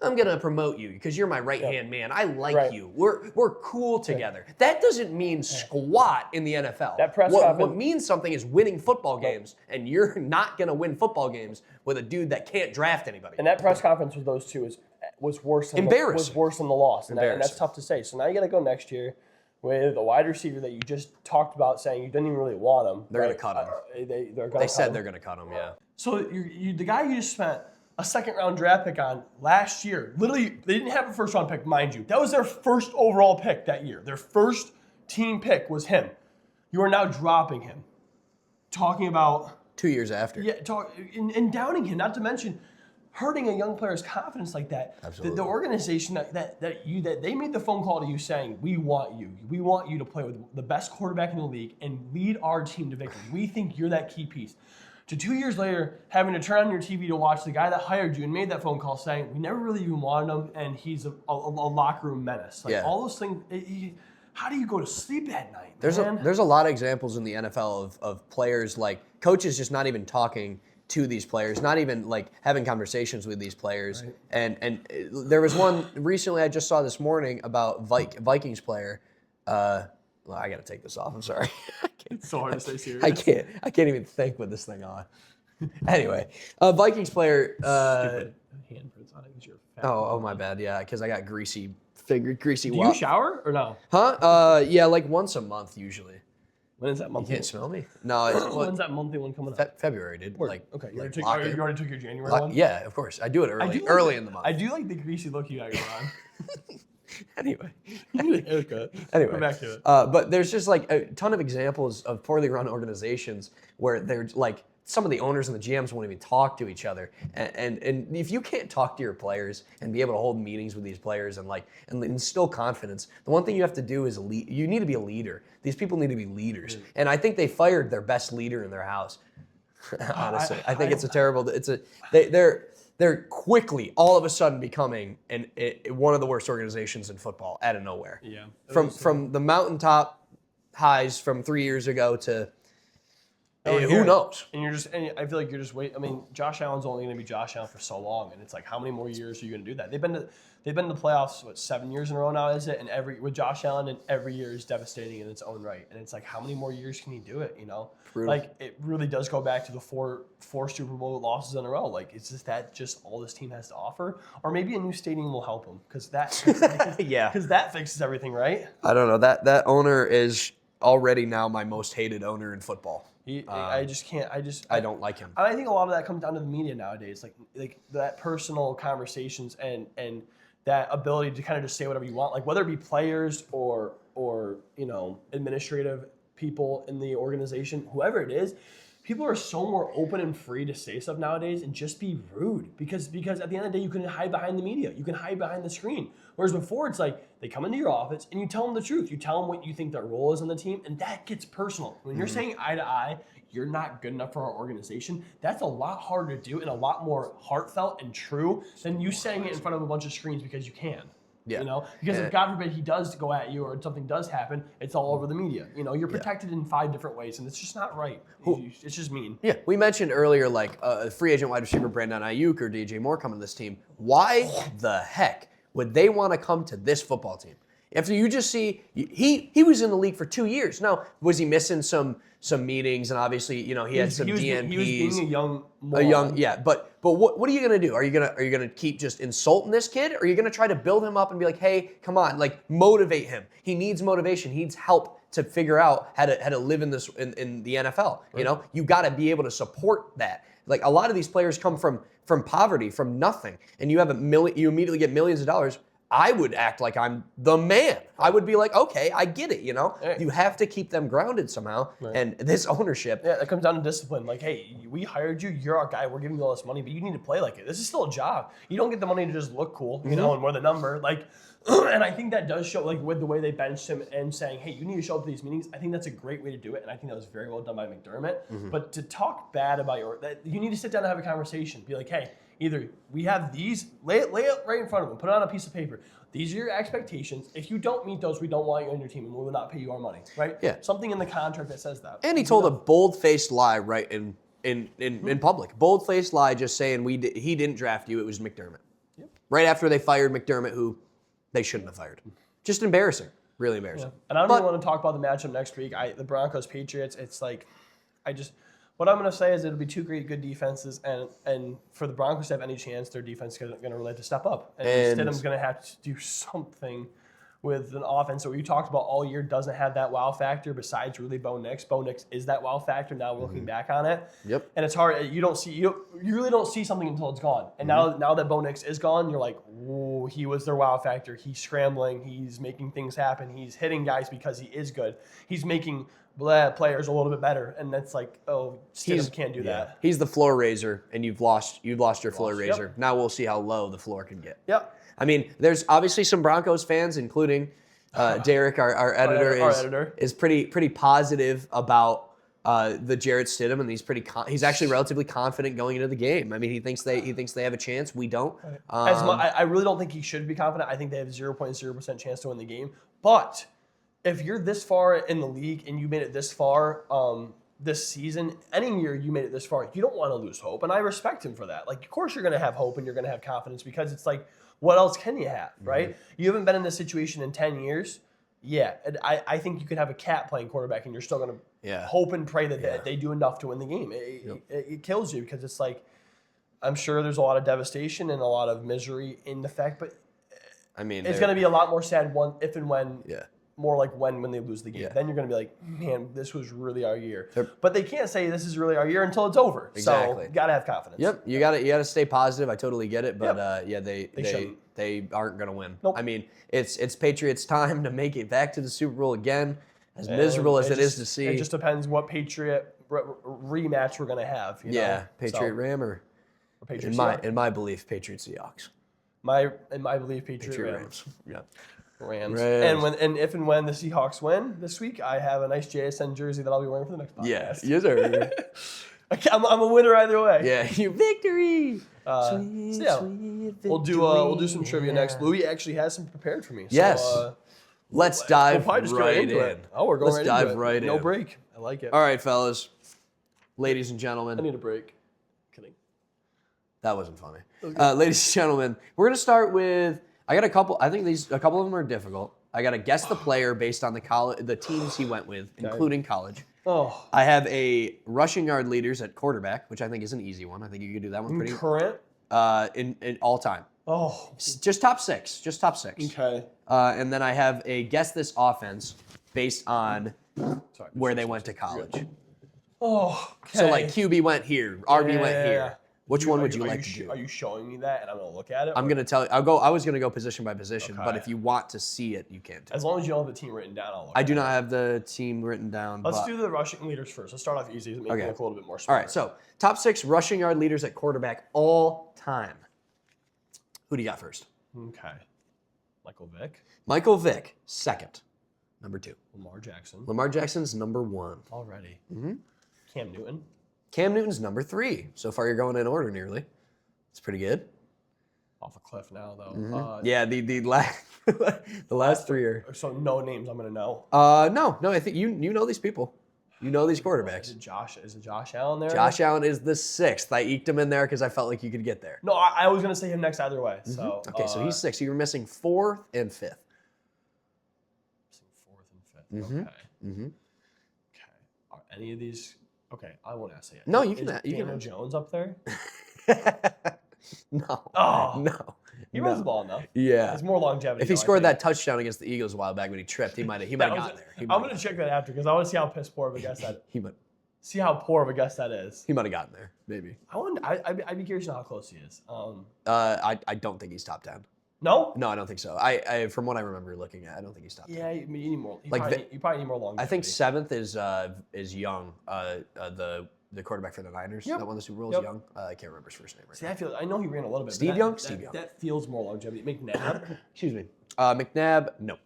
I'm going to promote you because you're my right-hand man. I like you. We're cool together. That doesn't mean squat in the NFL. That press what conference means something is winning football games, and you're not going to win football games with a dude that can't draft anybody. And that press conference with those two was worse than embarrassing. Was worse than the loss. And that's tough to say. So now you got to go next year with a wide receiver that you just talked about saying you didn't even really want him. They're going to cut him. They said they're going to cut him, yeah. So the guy you just spent a second-round draft pick on last year, literally, they didn't have a first-round pick, mind you. That was their first overall pick that year. Their first team pick was him. You are now dropping him. Talking about 2 years after. Yeah, and downing him, not to mention hurting a young player's confidence like that. Absolutely. The organization that they made the phone call to you saying, we want you to play with the best quarterback in the league and lead our team to victory. We think you're that key piece. To 2 years later, having to turn on your TV to watch the guy that hired you and made that phone call saying, we never really even wanted him and he's a locker room menace. All those things, how do you go to sleep at night, There's a lot of examples in the NFL of players, like coaches just not even talking to these players, not even like having conversations with these players. Right. And there was one recently I just saw this morning about Vikings player. Well, I got to take this off. I'm sorry. It's so hard to stay serious. I can't even think with this thing on. Anyway, Vikings player. Stupid handprints on it because you're fat. Oh, my bad. Yeah, because I got greasy. Do you shower or no? Huh? Yeah, like once a month usually. When is that monthly? You can't smell me? No. When's that monthly one coming up? February, dude. Like, okay, you already took your January one? Yeah, of course. I do it early in the month. I do like the greasy look you got going on. Anyway. Anyway. Go back to it. But there's just like a ton of examples of poorly run organizations where they're like, some of the owners and the GMs won't even talk to each other. And if you can't talk to your players and be able to hold meetings with these players and instill confidence, the one thing you have to do is you need to be a leader. These people need to be leaders. And I think they fired their best leader in their house. Honestly, I think they're quickly all of a sudden becoming one of the worst organizations in football out of nowhere. Yeah. From the mountaintop highs from 3 years ago to who knows? And I feel like you're just waiting. I mean, Josh Allen's only going to be Josh Allen for so long, and it's like, how many more years are you going to do that? They've been to the playoffs 7 years in a row now, is it? And with Josh Allen, and every year is devastating in its own right. And it's like, how many more years can he do it? You know, Brutal. Like it really does go back to the four Super Bowl losses in a row. Like, is just all this team has to offer, or maybe a new stadium will help him because that fixes everything, right? I don't know. That owner is already now my most hated owner in football. I don't like him. I think a lot of that comes down to the media nowadays, like that personal conversations and that ability to kind of just say whatever you want, like whether it be players or administrative people in the organization, whoever it is. People are so more open and free to say stuff nowadays and just be rude because at the end of the day, you can hide behind the media. You can hide behind the screen. Whereas before, it's like they come into your office and you tell them the truth. You tell them what you think their role is on the team, and that gets personal. When you're saying eye to eye, you're not good enough for our organization, that's a lot harder to do and a lot more heartfelt and true than you saying it in front of a bunch of screens because you can. Yeah. Because if God forbid he does go at you or something does happen, it's all over the media. You're protected in 5 different ways, and it's just not right. It's just mean. Yeah, we mentioned earlier like free agent wide receiver Brandon Ayuk or DJ Moore coming to this team. Why the heck would they want to come to this football team? After you just see he was in the league for 2 years. Now, was he missing some meetings, and obviously he had some DNPs. He was being a young moron. But what are you gonna do? Are you gonna keep just insulting this kid, or are you gonna try to build him up and be like, hey, come on, like motivate him? He needs motivation. He needs help to figure out how to live in this in the NFL. Right. You got to be able to support that. Like a lot of these players come from poverty, from nothing, and you immediately get millions of dollars. I would act like I'm the man. I would be like, okay, I get it, Hey. You have to keep them grounded somehow. Right. And this ownership. Yeah, that comes down to discipline. Like, hey, we hired you. You're our guy. We're giving you all this money, but you need to play like it. This is still a job. You don't get the money to just look cool, and we're the number. Like, and I think that does show, like, with the way they benched him and saying, hey, you need to show up to these meetings. I think that's a great way to do it, and I think that was very well done by McDermott. Mm-hmm. But to talk bad about you need to sit down and have a conversation. Be like, hey, Either we have these, lay it right in front of them, put it on a piece of paper. These are your expectations. If you don't meet those, we don't want you on your team, and we will not pay you our money, right? Yeah. Something in the contract that says that. And he told a bold-faced lie right in public. Bold-faced lie, just saying he didn't draft you. It was McDermott. Yep. Right after they fired McDermott, who they shouldn't have fired. Just embarrassing. Really embarrassing. Yeah. And I don't even want to talk about the matchup next week. The Broncos Patriots. It's like, what I'm going to say is it'll be two good defenses, and for the Broncos to have any chance, their defense is going to really have to step up. And Stidham's going to have to do something with an offense that we talked about all year doesn't have that wow factor besides really Bo Nix. Bo Nix is that wow factor now looking back on it. Yep. And it's hard. You really don't see something until it's gone. And now that Bo Nix is gone, you're like, whoa, he was their wow factor. He's scrambling. He's making things happen. He's hitting guys because he is good. He's making players a little bit better. And that's like, oh, Stidham can't do that. He's the floor raiser, and you've lost your floor raiser. Yep. Now we'll see how low the floor can get. Yep. I mean, there's obviously some Broncos fans, including Derek, our editor, is pretty positive about the Jarrett Stidham, and he's actually relatively confident going into the game. I mean, he thinks they have a chance. We don't. I really don't think he should be confident. I think they have 0.0% chance to win the game. But if you're this far in the league and you made it this far this season, any year you made it this far, you don't want to lose hope, and I respect him for that. Like, of course you're going to have hope and you're going to have confidence because it's like, what else can you have, right? You haven't been in this situation in 10 years. Yeah, and I think you could have a cat playing quarterback and you're still going to hope and pray that they do enough to win the game. It kills you because it's like, I'm sure there's a lot of devastation and a lot of misery in the fact, but I mean, it's going to be a lot more sad if and when, more like when they lose the game. Yeah. Then you're going to be like, man, this was really our year. But they can't say this is really our year until it's over. Exactly. So got to have confidence. Yep, you got to stay positive. I totally get it, but they aren't going to win. Nope. I mean, it's Patriots' time to make it back to the Super Bowl again. As miserable as it is to see, it just depends what Patriot rematch we're going to have. Patriot Ram or Patriot in my belief, Patriot Seahawks. In my belief, Patriot Rams. Yeah. Rams. And if and when the Seahawks win this week, I have a nice JSN jersey that I'll be wearing for the next podcast. Yes, sir. I'm a winner either way. Yeah, you victory. Sweet we'll do some trivia next. Louis actually has some prepared for me. Yes. So, let's dive right in. Oh, we're going Let's dive right in. No break. I like it. All right, fellas, ladies and gentlemen. I need a break. Kidding. That wasn't funny. Ladies and gentlemen, we're gonna start with. I got a couple. I think a couple of them are difficult. I got to guess the player based on the teams he went with, including college. Oh. I have a rushing yard leaders at quarterback, which I think is an easy one. I think you could do that one pretty current. In all time. Oh. Just top six. Okay. And then I have a guess this offense based on where they went to college. Oh. Okay. So like QB went here, RB went here. Which one would you like to do? Are you showing me that and I'm going to look at it? I'm going to tell you. I was going to go position by position, but if you want to see it, you can. As long as you don't have the team written down, I'll look I do not have the team written down. Let's do the rushing leaders first. Let's start off easy to make it look a little bit more smart. All right, so top 6 rushing yard leaders at quarterback all time. Who do you got first? Okay. Michael Vick. Michael Vick, second. Number 2. Lamar Jackson. Lamar Jackson's number 1. Already. Mm-hmm. Cam Newton. Cam Newton's number 3. So far, you're going in order nearly. It's pretty good. Off a cliff now, though. Mm-hmm. The last 3 are. So no names I'm gonna know. No. I think you know these people. You know these quarterbacks. Is it Josh Allen there? Josh Allen is the 6th. I eked him in there because I felt like you could get there. No, I was gonna say him next either way. So okay, so he's 6th. So you're missing 4th and 5th. 4th and 5th. Mm-hmm. Okay. Mm-hmm. Okay. Are any of these? Okay, I won't ask it. No, you can. Is Daniel Jones up there? No. Oh. No. He runs the ball enough. Yeah. It's more longevity. If he scored that touchdown against the Eagles a while back when he tripped, he might have gotten there. I'm going to check that after because I want to see how piss poor of a guess that is. See how poor of a guess that is. He might have gotten there, maybe. I'd be curious to know how close he is. I don't think he's top 10. No? No, I don't think so. I from what I remember looking at, I don't think he's top 10. Yeah, you need more. You probably need more longevity. I think 7th is Young, the quarterback for the Niners that won the Super Bowl is Young. I can't remember his first name right now. I know he ran a little bit. Steve Young? That feels more longevity. McNabb? Excuse me. McNabb, no.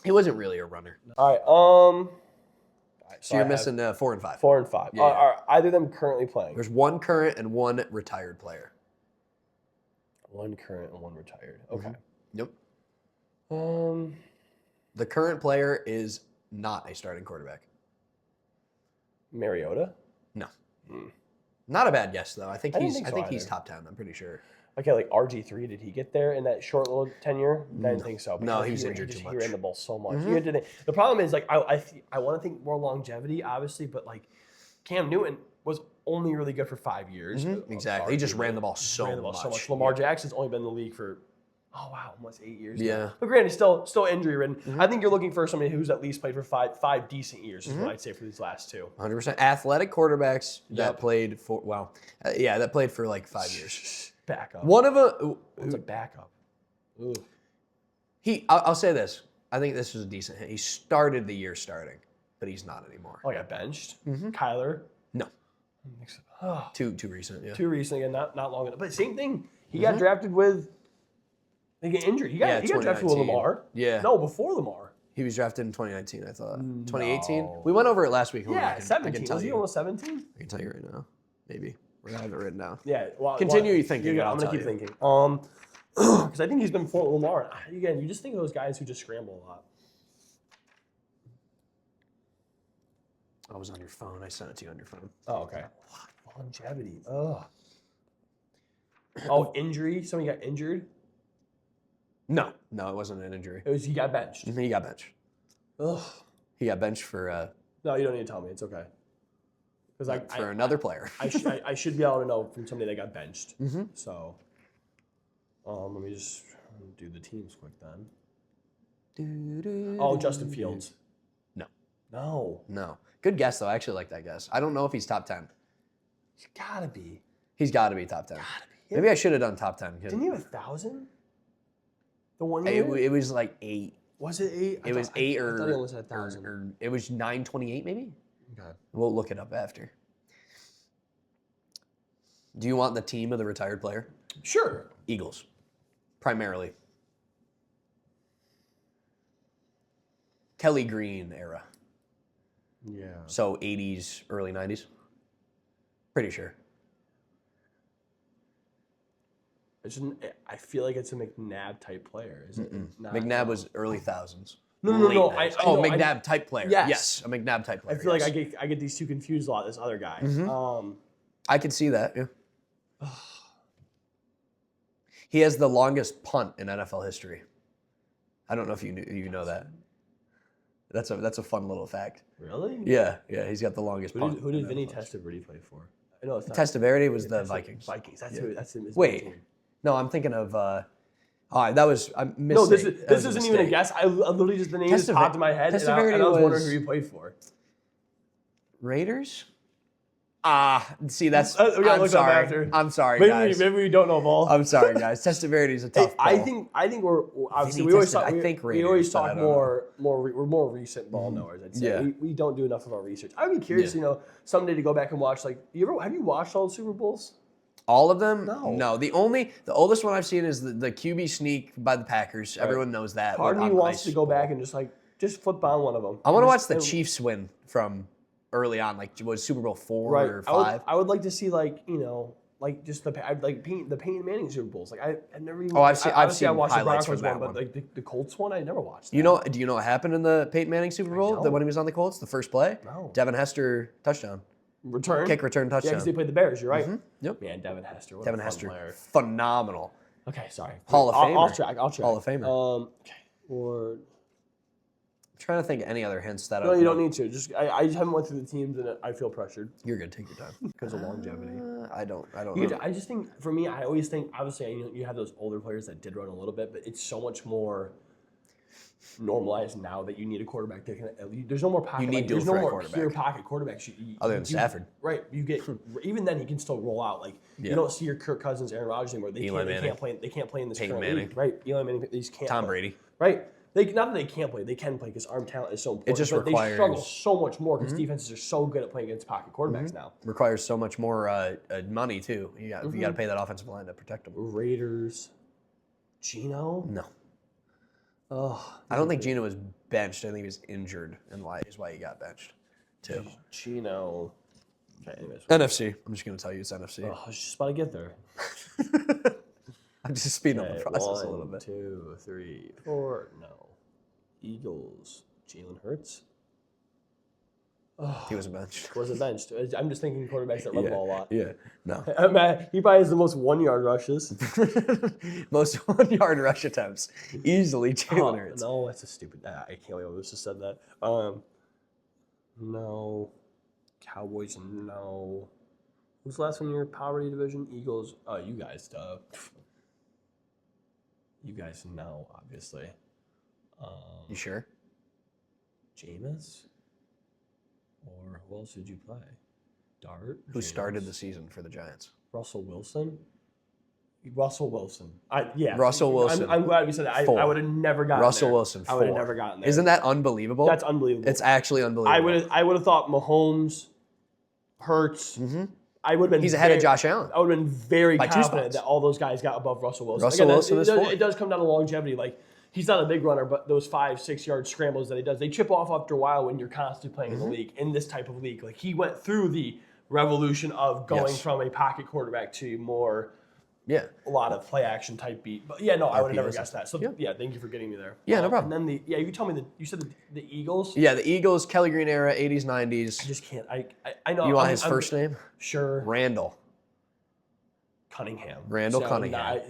He wasn't really a runner. All right. So you're missing 4 and 5. 4 and 5. Yeah. Are either of them currently playing? There's 1 current and 1 retired player. One current and one retired. Okay. Yep. Um, The current player is not a starting quarterback. Mariota. No. Not a bad guess though. I think didn't he's think so he's either. top 10. I'm pretty sure. Okay, like RG3, did he get there in that short little tenure? I didn't think so. No, because he was injured too He much. ran the ball so much. You had to think, the problem is, like, I want to think more longevity, obviously, but like Cam Newton was only really good for 5 years. Exactly. He just ran the ball so much. Lamar Jackson's only been in the league for almost 8 years. Yeah. Now. But granted, still injury ridden. I think you're looking for somebody who's at least played for five decent years. Is what I'd say for these last two. 100% athletic quarterbacks that Yep. played for that played for like 5 years. Backup. One of them. What's a backup? Ooh. I'll say this. I think this was a decent hit. He started the year starting, but he's not anymore. Oh, I got benched. Kyler. No. Oh. Too recent. Yeah. Too recent again, not long enough. But same thing. He got drafted with. They get injured. He got drafted with 2019. Lamar. Yeah. No, before Lamar. He was drafted in 2019. I thought 2018. We went over it last week. Yeah, I 17. can tell Was he you. almost 17? I can tell you right now. Maybe we're gonna have it written down. Yeah. Well, Continue thinking. I'm gonna keep thinking. Because I think he's been before Lamar. Again, you just think of those guys who just scramble a lot. I was on your phone. I sent it to you on your phone. Oh, okay. Longevity. Ugh. Oh, injury. Somebody got injured. No, it wasn't an injury. He got benched. He got benched. Ugh. He got benched for No, you don't need to tell me. It's okay. Because for another player. I should be able to know from somebody that got benched. So, let me just do the teams quick then. Oh, Justin Fields. No. Good guess though. I actually like that guess. I don't know if he's top 10. He's gotta be. He's got to be top 10. Maybe I should have done top 10. Didn't he have 1,000? The one year? It was like 8. Was it 8? It was 8 I thought he almost or had 1,000. or it was 928 maybe. Okay. We'll look it up after. Do you want the team of the retired player? Sure. Eagles, primarily. Kelly Green era. Yeah. So 80s, early 90s. Pretty sure. I feel like it's a McNabb type player. Is it? Not, McNabb was early thousands. No. Late 90s. McNabb type player. Yes. Yes, a McNabb type player. I feel like I get these two confused a lot. This other guy. I could see that. Yeah. He has the longest punt in NFL history. I don't know if you know that. That's a fun little fact. Really? Yeah. He's got the longest punt. Who did Vinny Testaverde play for? I know it's not. Testaverde was the Vikings. Vikings. That's who. That's his Wait. team. No, I'm thinking of. That was. I'm missing. No, this isn't even a guess. I literally just the name just popped in my head, and I was wondering who he played for. Raiders. See, that's. We gotta I'm look sorry. up after. I'm sorry, guys. Maybe we don't know ball. I'm sorry, guys. Testaverde is a tough. I call. think we're obviously Vinny we always Testaverde, talk. I think We always Raiders, but I talk don't know. we're more recent ball knowers. I'd say Yeah. we don't do enough of our research. I'd be curious, someday to go back and watch. Like, have you watched all the Super Bowls? All of them? No. The oldest one I've seen is the QB sneak by the Packers. Right. Everyone knows that. Part of me on wants Ice to go Bowl. back and just flip on one of them. I want to watch the Chiefs win from early on, like was Super Bowl 4 or 5. I would like to see just the Peyton Manning Super Bowls. Like I've never even. I've seen I watched the highlights Broncos from that one, but like the Colts one, I never watched. Do you know what happened in the Peyton Manning Super Bowl? When he was on the Colts, the first play? No. Devin Hester touchdown. Kick return touchdown. Yeah, because they played the Bears. You're right. Yep. Man, Devin Hester. What Devin a fun Hester, player. phenomenal. Okay, sorry. Hall of Famer. I'll track. Hall of Famer. Okay. Or I'm trying to think of any other hints that. no, you don't need to. Just I just haven't went through the teams and I feel pressured You're good. Take your time. because of longevity. I don't know. I just think for me, I always think obviously you have those older players that did run a little bit, but it's so much more normalized now that you need a quarterback that can. There's no more pocket. You need there's dual no threat more quarterback. pure pocket quarterbacks. Other than Stafford. Right. You get even then he can still roll out. Like you don't see your Kirk Cousins, Aaron Rodgers anymore. They can't play. They can't play in this Peyton current Manning. league. Right. Eli Manning. These can't. Tom play. Brady. Right. Not that they can't play. They can play because arm talent is so important. It just but requires. They struggle so much more because defenses are so good at playing against pocket quarterbacks now. Requires so much more money too. You got to pay that offensive line to protect them. Raiders. Geno. No. Oh, I don't think Geno was benched. I think he was injured, and is why he got benched, too. Geno. Okay, anyways. NFC. I'm just going to tell you it's NFC. Oh, I was just about to get there. just speed up the Okay, process a little 1, bit. 2, 3, 4. No. Eagles. Jalen Hurts. Oh, He was benched. was it benched? I'm just thinking quarterbacks that run the ball a lot. Yeah. No. He probably has the most 1-yard rushes. Most 1-yard rush attempts. Easily Jalen Hurts. No, that's a stupid. I can't believe I just said that. No. Cowboys, no. Who's the last one in your poverty division? Eagles. Oh, you guys, You guys know, obviously. You sure? Jameis? Or who else did you play? Dart? Who Jameis? started the season for the Giants? Russell Wilson? Russell Wilson. Yeah. Russell Wilson. I'm glad we said that. I would have never gotten Russell there. Wilson. I would have never gotten there. Isn't that unbelievable? That's unbelievable. It's actually unbelievable. I would have thought Mahomes, Hurts. Mm-hmm. I would have been. He's ahead of Josh Allen. I would have been very By 2 confident spots. that all those guys got above Russell Wilson. Russell Wilson is fourth. It does come down to longevity. Like, he's not a big runner, but those 5-6 yard scrambles that he does, they chip off after a while when you're constantly playing in the league, in this type of league. Like, he went through the revolution of going from a pocket quarterback to more. Yeah. A lot of play action type beat. But yeah, no, I would have never RPOs. guessed that. So yeah, thank you for getting me there. Yeah, no problem. And then you told me you said the Eagles. Yeah, the Eagles, Kelly Green era, 80s, I 90s. just can't. I know. You want his first name? Sure. Randall. Cunningham. Randall Cunningham.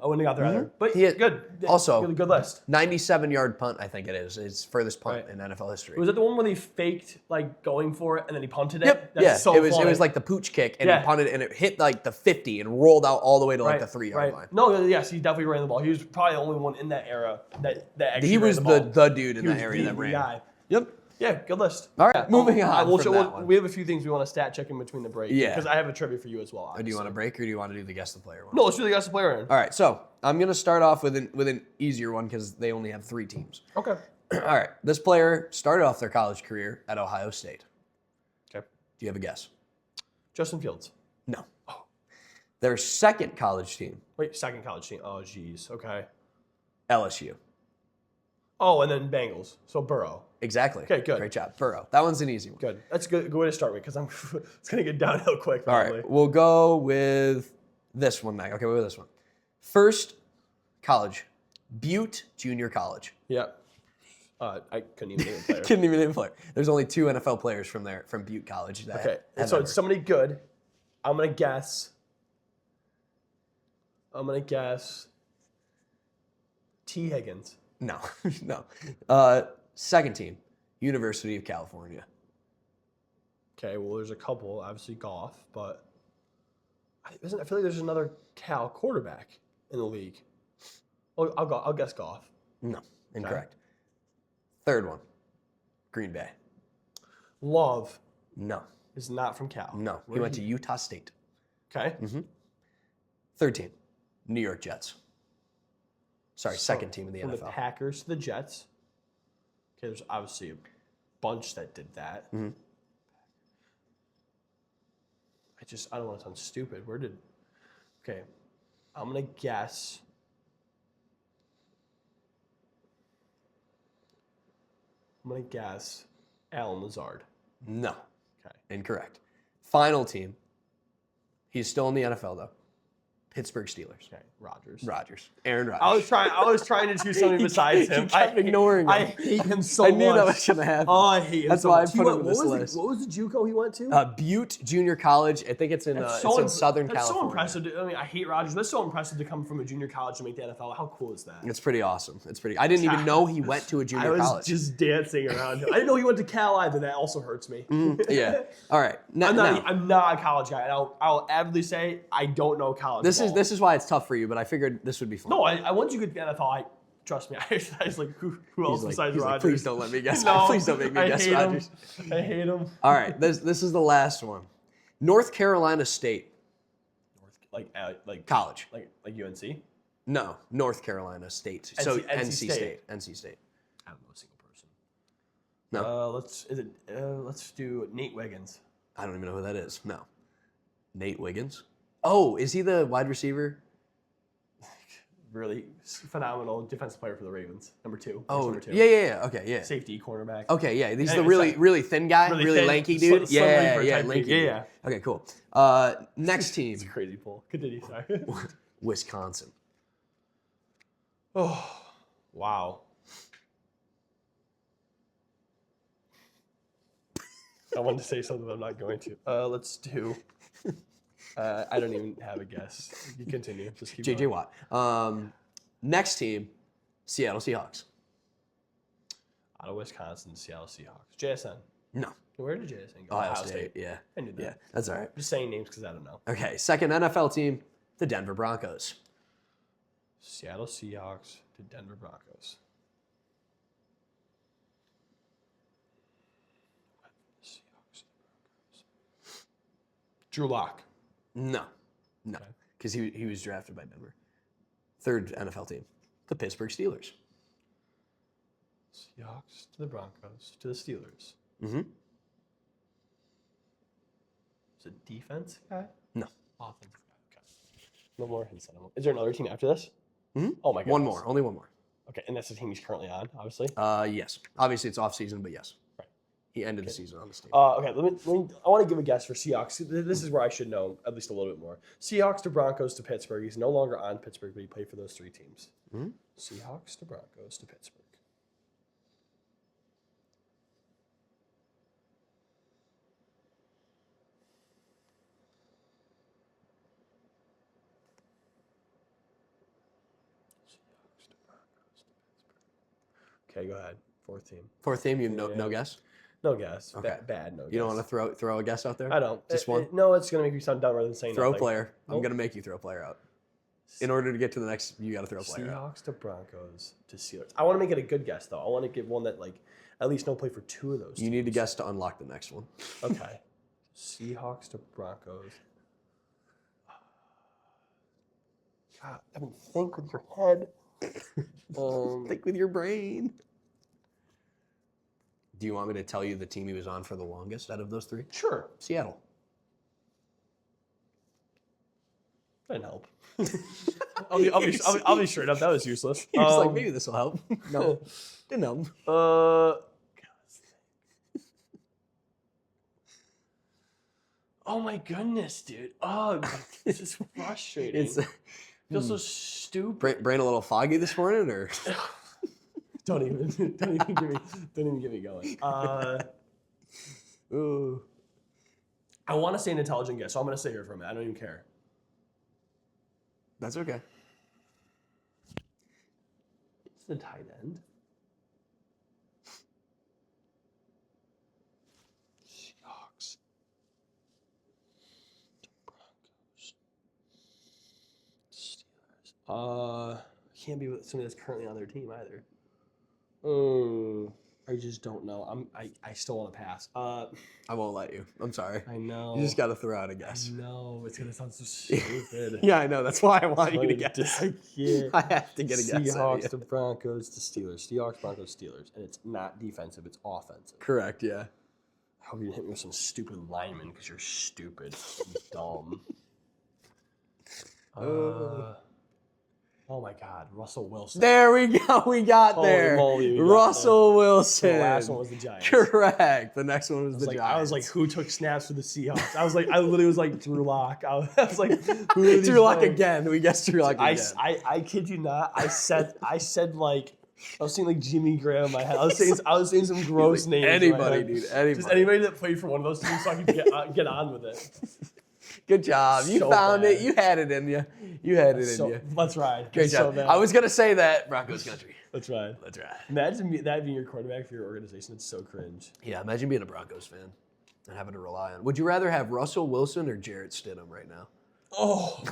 I wouldn't have got there either. But He had- good. also- good list. 97-yard punt, I think it is. It's furthest punt Right. in NFL history. Was it the one where he faked like going for it and then he punted it? Yep. That's Yeah. so it was funny. like the pooch kick, and Yeah. he punted it, and it hit like the 50 and rolled out all the way to like right, the 3-yard right. line. No, yes, he definitely ran the ball. He was probably the only one in that era that actually He ran was the ball. the dude in He that was area the that ran. guy. Yep. Yeah, good list. All right, moving on from that one. We have a few things we want to stat check in between the break. Yeah. Because I have a trivia for you as well. Do you obviously. want to break, or do you want to do the guess the player one? No, let's really guess the player in. All right, so I'm gonna start off with an easier one because they only have 3 teams. Okay. All right, this player started off their college career at Ohio State. Okay. Do you have a guess? Justin Fields. No. Their second college team, Wait, second college team. Oh, geez. Okay. LSU. Oh, and then Bengals. So Burrow. Exactly. Okay, good. Great job, Burrow. That one's an easy one. Good. That's a good way to start with because it's gonna get downhill quick. All Probably. right, we'll go with this one, Mac. Okay, we'll go with this one. First college, Butte Junior College. Yeah. I couldn't even name a player. Couldn't even name a player. There's only 2 NFL players from Butte College. That Okay. have So ever- it's somebody good. I'm gonna guess T. Higgins. No, no. Second team, University of California. Okay, well, there's a couple. Obviously, Goff, but I feel like there's another Cal quarterback in the league. Well, I'll guess Goff. No, incorrect. Third one, Green Bay. Love No, is not from Cal. no. Where He went did to Utah State. Okay. Third team, New York Jets. Sorry, So, second team in the from NFL. the Packers to the Jets. Okay, there's obviously a bunch that did that. Mm-hmm. I don't want to sound stupid. Okay, I'm going to guess. Alan Lazard. No, Okay. incorrect. Final team. He's still in the NFL though. Pittsburgh Steelers. Okay, Rodgers. Rodgers. Aaron Rodgers. I was trying to choose something besides him. You kept ignoring him. I hate him so I much. knew that was gonna happen. Oh, I hate him That's so why I much. put him in this list. What was the JUCO he went to? Butte Junior College. I think it's in Southern That's so California. impressive. I mean, I hate Rodgers, but it's so impressive to come from a junior college to make the NFL. How cool is that? It's pretty awesome. It's pretty. I didn't even know he went to a I junior was college. just dancing around him. I didn't know he went to Cal either. That also hurts me. Yeah. All right. I'm not a college guy, and I'll avidly say I don't know college. This ball. is why it's tough for you, but I figured this would be fun. No, once you get to the NFL, trust me. I was like, who else besides he's like, Rodgers? please don't let me guess. No, Please don't make me I guess hate Rodgers. I hate him. All right. This is the last one. North Carolina State Like College. like UNC. No, North Carolina State. So NC NC State. State. NC State. I don't know a single person. No. Let's do Nate Wiggins. I don't even know who that is. No. Nate Wiggins. Oh, is he the wide receiver? Really phenomenal defensive player for the Ravens. Number 2. Oh, number 2. yeah. Okay, yeah. Safety, cornerback. Okay, yeah. He's the Anyway, really, sorry. really thin guy, Really really thin, lanky dude. slim Yeah, leaper yeah, type lanky. dude. Yeah, dude. yeah. Okay, cool. Next team, It's a crazy pull. Continue, sorry. Wisconsin. Oh, wow. I wanted to say something, but I'm not going to. Let's do. I don't even have a guess. You continue. Just keep J.J. going. Watt. Next team, Seattle Seahawks. Out of Wisconsin, Seattle Seahawks. JSN. No. Where did JSN go? Ohio State. Yeah. I knew that. Yeah, that's all right. Just saying names because I don't know. Okay, second NFL team, the Denver Broncos. Seattle Seahawks to Denver Broncos. Seahawks. Drew Lock. No, because he was drafted by Denver. Third NFL team, the Pittsburgh Steelers. Seahawks to the Broncos to the Steelers. Mm-hmm. Is it defense guy? No. Offense guy. Okay. No more hints. Is there another team after this? Mm-hmm. Oh my god. One more, only one more. Okay, and that's the team he's currently on, obviously. Yes. Obviously, it's off season, but yes. Right. He ended the season on this team. Okay, let me. I want to give a guess for Seahawks. This is where I should know at least a little bit more. Seahawks to Broncos to Pittsburgh. He's no longer on Pittsburgh, but he played for those three teams. Mm-hmm. Seahawks to Broncos to Pittsburgh. Seahawks to Broncos to Pittsburgh. Okay, go ahead. Fourth team. Fourth team, you no guess? No guess. Okay. Bad no guess. You don't want to throw a guess out there? I don't. Just one? No, it's going to make you sound dumb rather than saying Throw a nothing. player. I'm Nope. going to make you throw a player out. In order to get to the next, you got to throw a player out. Seahawks to Broncos to Steelers. I want to make it a good guess, though. I want to give one that, like, at least no play for two of those You need to teams. guess to unlock the next one. Okay. Seahawks to Broncos. God, I mean, think with your head. Think with your brain. Do you want me to tell you the team he was on for the longest out of those three? Sure. Seattle. Didn't help. I'll be straight up. That was useless. He was like, maybe this will help. No, didn't help. Oh my goodness, dude. Oh, this is frustrating. Feels so stupid. Brain a little foggy this morning, or Don't even get me going. ooh, I want to say an intelligent guess, so I'm going to stay here for a minute. I don't even care. that's okay. It's the tight end. Seahawks. Broncos. Steelers. Can't be with somebody that's currently on their team either. I just don't know. I still want to pass. I won't let you. I'm sorry. I know. You just got to throw out a guess. No, it's gonna sound so stupid. Yeah, I know. That's why I want you to Like, guess. I can't. I have to get a guess. out of Seahawks you. to Broncos to Steelers. Seahawks, Broncos, Steelers. And it's not defensive, it's offensive. Correct. Yeah. I hope you didn't hit me with some stupid lineman because you're stupid. and dumb. Oh my God, Russell Wilson. There we go. We got Holy there. moly, we got Russell Wilson. The last one was the Giants. Correct. The next one was the Giants. I was like, who took snaps for the Seahawks? I literally was like Drew Lock. I was like, who are these Drew Lock players? again. We guessed Drew Lock again. I kid you not. I said like I was saying like Jimmy Graham in my head. I was saying some gross names. Anybody, in my head. dude. Anybody. Just anybody that played for one of those teams, so I could get on with it. Good job. You So found bad. it. You had it in you. You had it in So, you. let's ride. Great It's job. So bad. I was gonna say that Broncos country. Let's ride. Let's ride. Imagine that being your quarterback for your organization. It's so cringe. Yeah, imagine being a Broncos fan and having to rely on. Would you rather have Russell Wilson or Jarrett Stidham right now? Oh,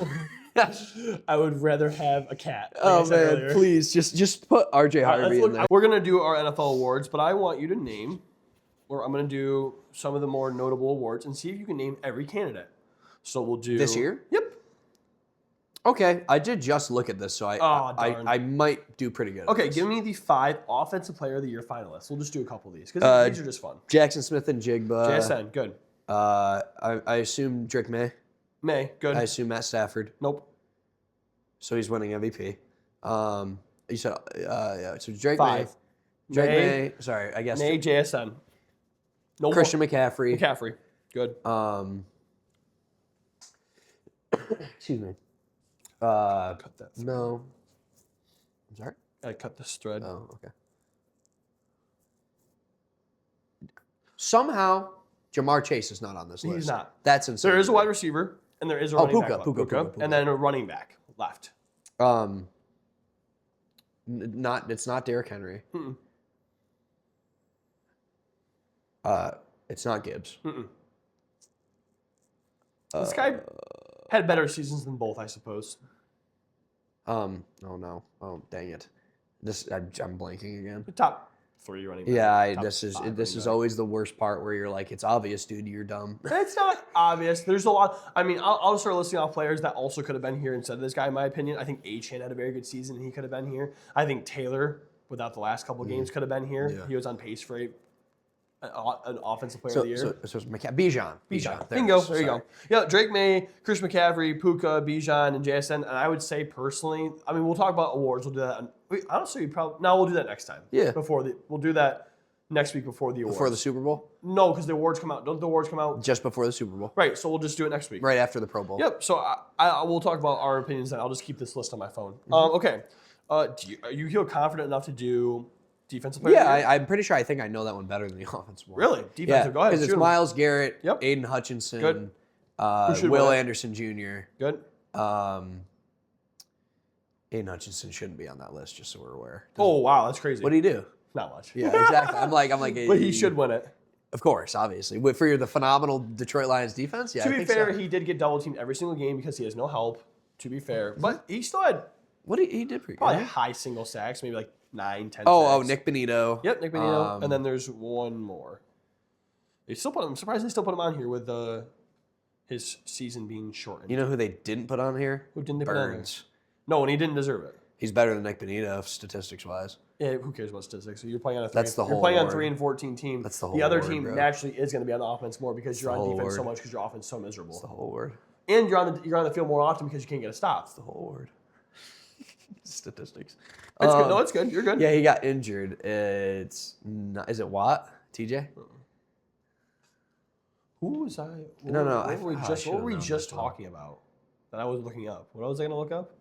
I would rather have a cat. like I Oh said man, earlier. please just put RJ All right, Harvey in there. we're gonna do our NFL awards, but I want you to name, or I'm gonna do some of the more notable awards and see if you can name every candidate. So we'll do This year? Yep. Okay, I did just look at this, so Aw, darn. I might do pretty good. at Okay, this. give me the 5 Offensive Player of the Year finalists. We'll just do a couple of these because these are just fun. Jackson Smith and Jigba. JSN, good. I assume Drake May. May, good. I assume Matt Stafford. Nope. So he's winning MVP. You said yeah. So Drake 5. May. Drake May. May. Sorry, I guess. May, JSN. No Christian McCaffrey. McCaffrey, good. Excuse me. Cut that. No. I'm sorry? I cut this thread. Oh, okay. Somehow, Jamar Chase is not on this list. He's not. That's insane. There is a wide receiver, and there is a running back. Puka. And then a running back left. It's not Derrick Henry. Mm-mm. It's not Gibbs. Mm-mm. This guy had better seasons than both, I suppose. Oh no. Oh dang it. I'm blanking again. The top 3 running back. Yeah, Top this 5 is always the worst part where you're like, it's obvious, dude, you're dumb. It's not obvious. There's a lot. I mean, I'll start listing off players that also could have been here instead of this guy, in my opinion. I think Achane had a very good season, and he could have been here. I think Taylor, without the last couple of games, could have been here. Yeah. He was on pace for an offensive player of the year. So it's Bijan. Bingo. There you go. Yeah, Drake May, Chris McCaffrey, Puka, Bijan, and JSN. And I would say personally, I mean, we'll talk about awards. We'll do that. Honestly, we'll do that next time. Yeah. We'll do that next week before the awards. Before the Super Bowl? No, because the awards come out. Don't the awards come out? Just before the Super Bowl. Right, so we'll just do it next week. Right after the Pro Bowl. Yep, so I will talk about our opinions then. I'll just keep this list on my phone. Okay. Are you feel confident enough to do defensive player? Yeah, I'm pretty sure I think I know that one better than the offensive one. Really? Defensive, go ahead. Because it's Myles Garrett, Yep. Aiden Hutchinson, Good. Will win it? Anderson Jr. Good. Aiden Hutchinson shouldn't be on that list, just so we're aware. Oh, wow, that's crazy. What do you do? Not much. Yeah, exactly. I'm like, But he should win it. Of course, obviously. For the phenomenal Detroit Lions defense, yeah. To I be think fair, so. he did get double teamed every single game because he has no help, to be fair. But he still had What he did pretty probably good. high single sacks, maybe like 9, 10 Oh, sacks. Nick Benito. Yep, Nick Benito. And then there's one more. I'm surprised they still put him on here with his season being shortened. You know who they didn't put on here? Who didn't they put on there? Burns. No, and he didn't deserve it. He's better than Nick Benito, statistics-wise. Yeah, who cares about statistics? So you're playing on a That's the you're whole playing on award. 3-14 team. That's the The whole other award, team bro. naturally is going to be on offense more because you're the on whole defense so award. much because your offense is so miserable. That's the whole word. And you're on the field more often because you can't get a stop. The whole word. Statistics. It's good. No, it's good. You're good. Yeah, he got injured. Is it Watt? TJ? Who was I? No. What were we I just should've known just this one. talking about? That I was looking up. What was I going to look up?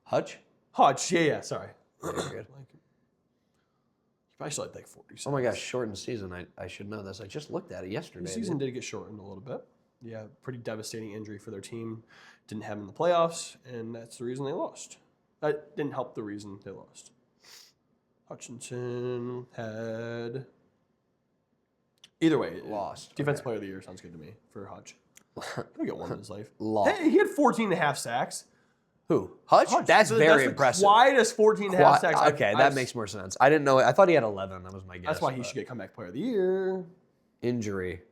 Hutch? Hutch. Yeah. Sorry. Very good. You probably still had like 40 Oh my gosh, shortened season. I should know this. I just looked at it yesterday. The season did get shortened a little bit. Yeah, pretty devastating injury for their team. Didn't have them in the playoffs, and that's the reason they lost. That didn't help the reason they lost. Hutchinson had... Either way, Lost. Defensive Player of the Year sounds good to me for Hutch. He'll get one in his life. Lost. Hey, he had 14 and a half sacks. Who? Hutch? That's very impressive. The quietest 14 and a half sacks. Okay, that makes more sense. I didn't know it. I thought he had 11. That was my guess. That's why he should get Comeback Player of the Year. Injury,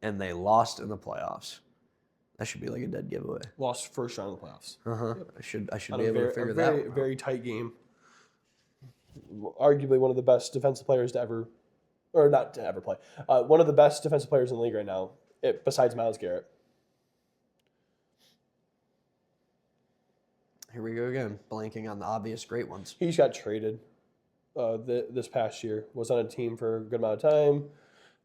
and they lost in the playoffs. That should be like a dead giveaway. Lost first round of the playoffs. Yep. I should On be a able to figure that very, out. very tight game. Arguably one of the best defensive players to ever, or not to ever play. One of the best defensive players in the league right now, besides Myles Garrett. Here we go again, blanking on the obvious great ones. He just got traded this past year. Was on a team for a good amount of time.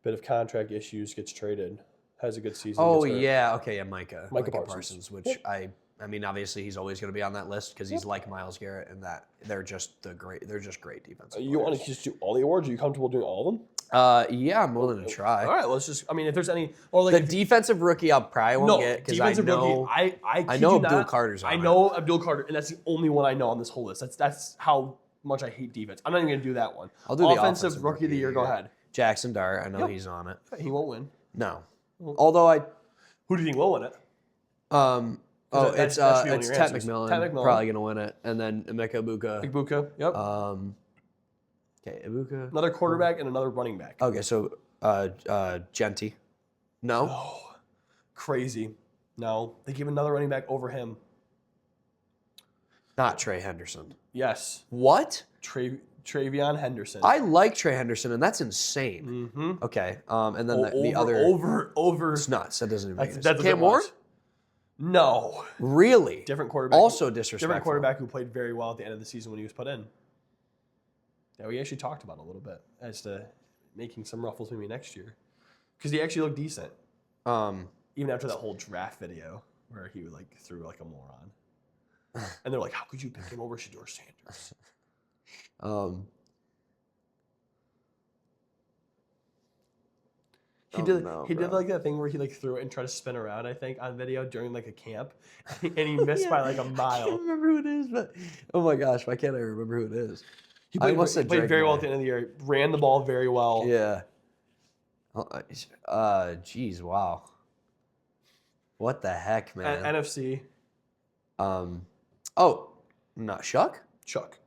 Bit of contract issues, gets traded. Has a good season. Oh gets hurt. yeah, okay, yeah, Micah Parsons. Parsons, which Yep. I mean, obviously he's always going to be on that list because he's like Myles Garrett, and that they're just great defensive. You want to just do all the awards? Are you comfortable doing all of them? Yeah, I'm willing to try. All right, let's just. I mean, if there's any, or like The defensive rookie, I probably won't get because I defensive know rookie. I kid know you Abdul not, Carter's on I it. know Abdul Carter, and that's the only one I know on this whole list. That's how much I hate defense. I'm not even gonna do that one. I'll do the offensive rookie of the year. Go ahead. Jackson Dart, I know Yep. he's on it. He won't win. No, although I Who do you think will win it? it's that should be one of it's your Ted answers. McMillan, Ted McMillan. probably gonna win it, and then Emeka Ibuka. Ibuka. Yep. Okay, Ibuka. Another quarterback and another running back. Okay, so Genty. No. Oh, crazy. No, they give another running back over him. Not Trey Henderson. Yes, What? Travion Henderson. I like Trey Henderson, and that's insane. Mm-hmm. Okay, and then the other. over. It's nuts. That doesn't even make That's sense. a Cam bit Ward? much. No, Really? different quarterback. Also disrespectful. Different quarterback who played very well at the end of the season when he was put in. Yeah, we actually talked about it a little bit as to making some ruffles maybe next year, because he actually looked decent. Even after that whole draft video where he threw like a moron, and they're like, "How could you pick him over Shedeur Sanders?" Um, He oh, did. no, He did bro. like that thing where he like threw it and tried to spin around. I think on video during like a camp, and he missed by like a I can't mile. remember who it is, but oh my gosh, why can't I remember who it is? He I played, almost he said played Drake very well May. at the end of the year. Ran the ball very well. Yeah. Geez, wow. What the heck, man? NFC. Oh, not Shuck? Chuck.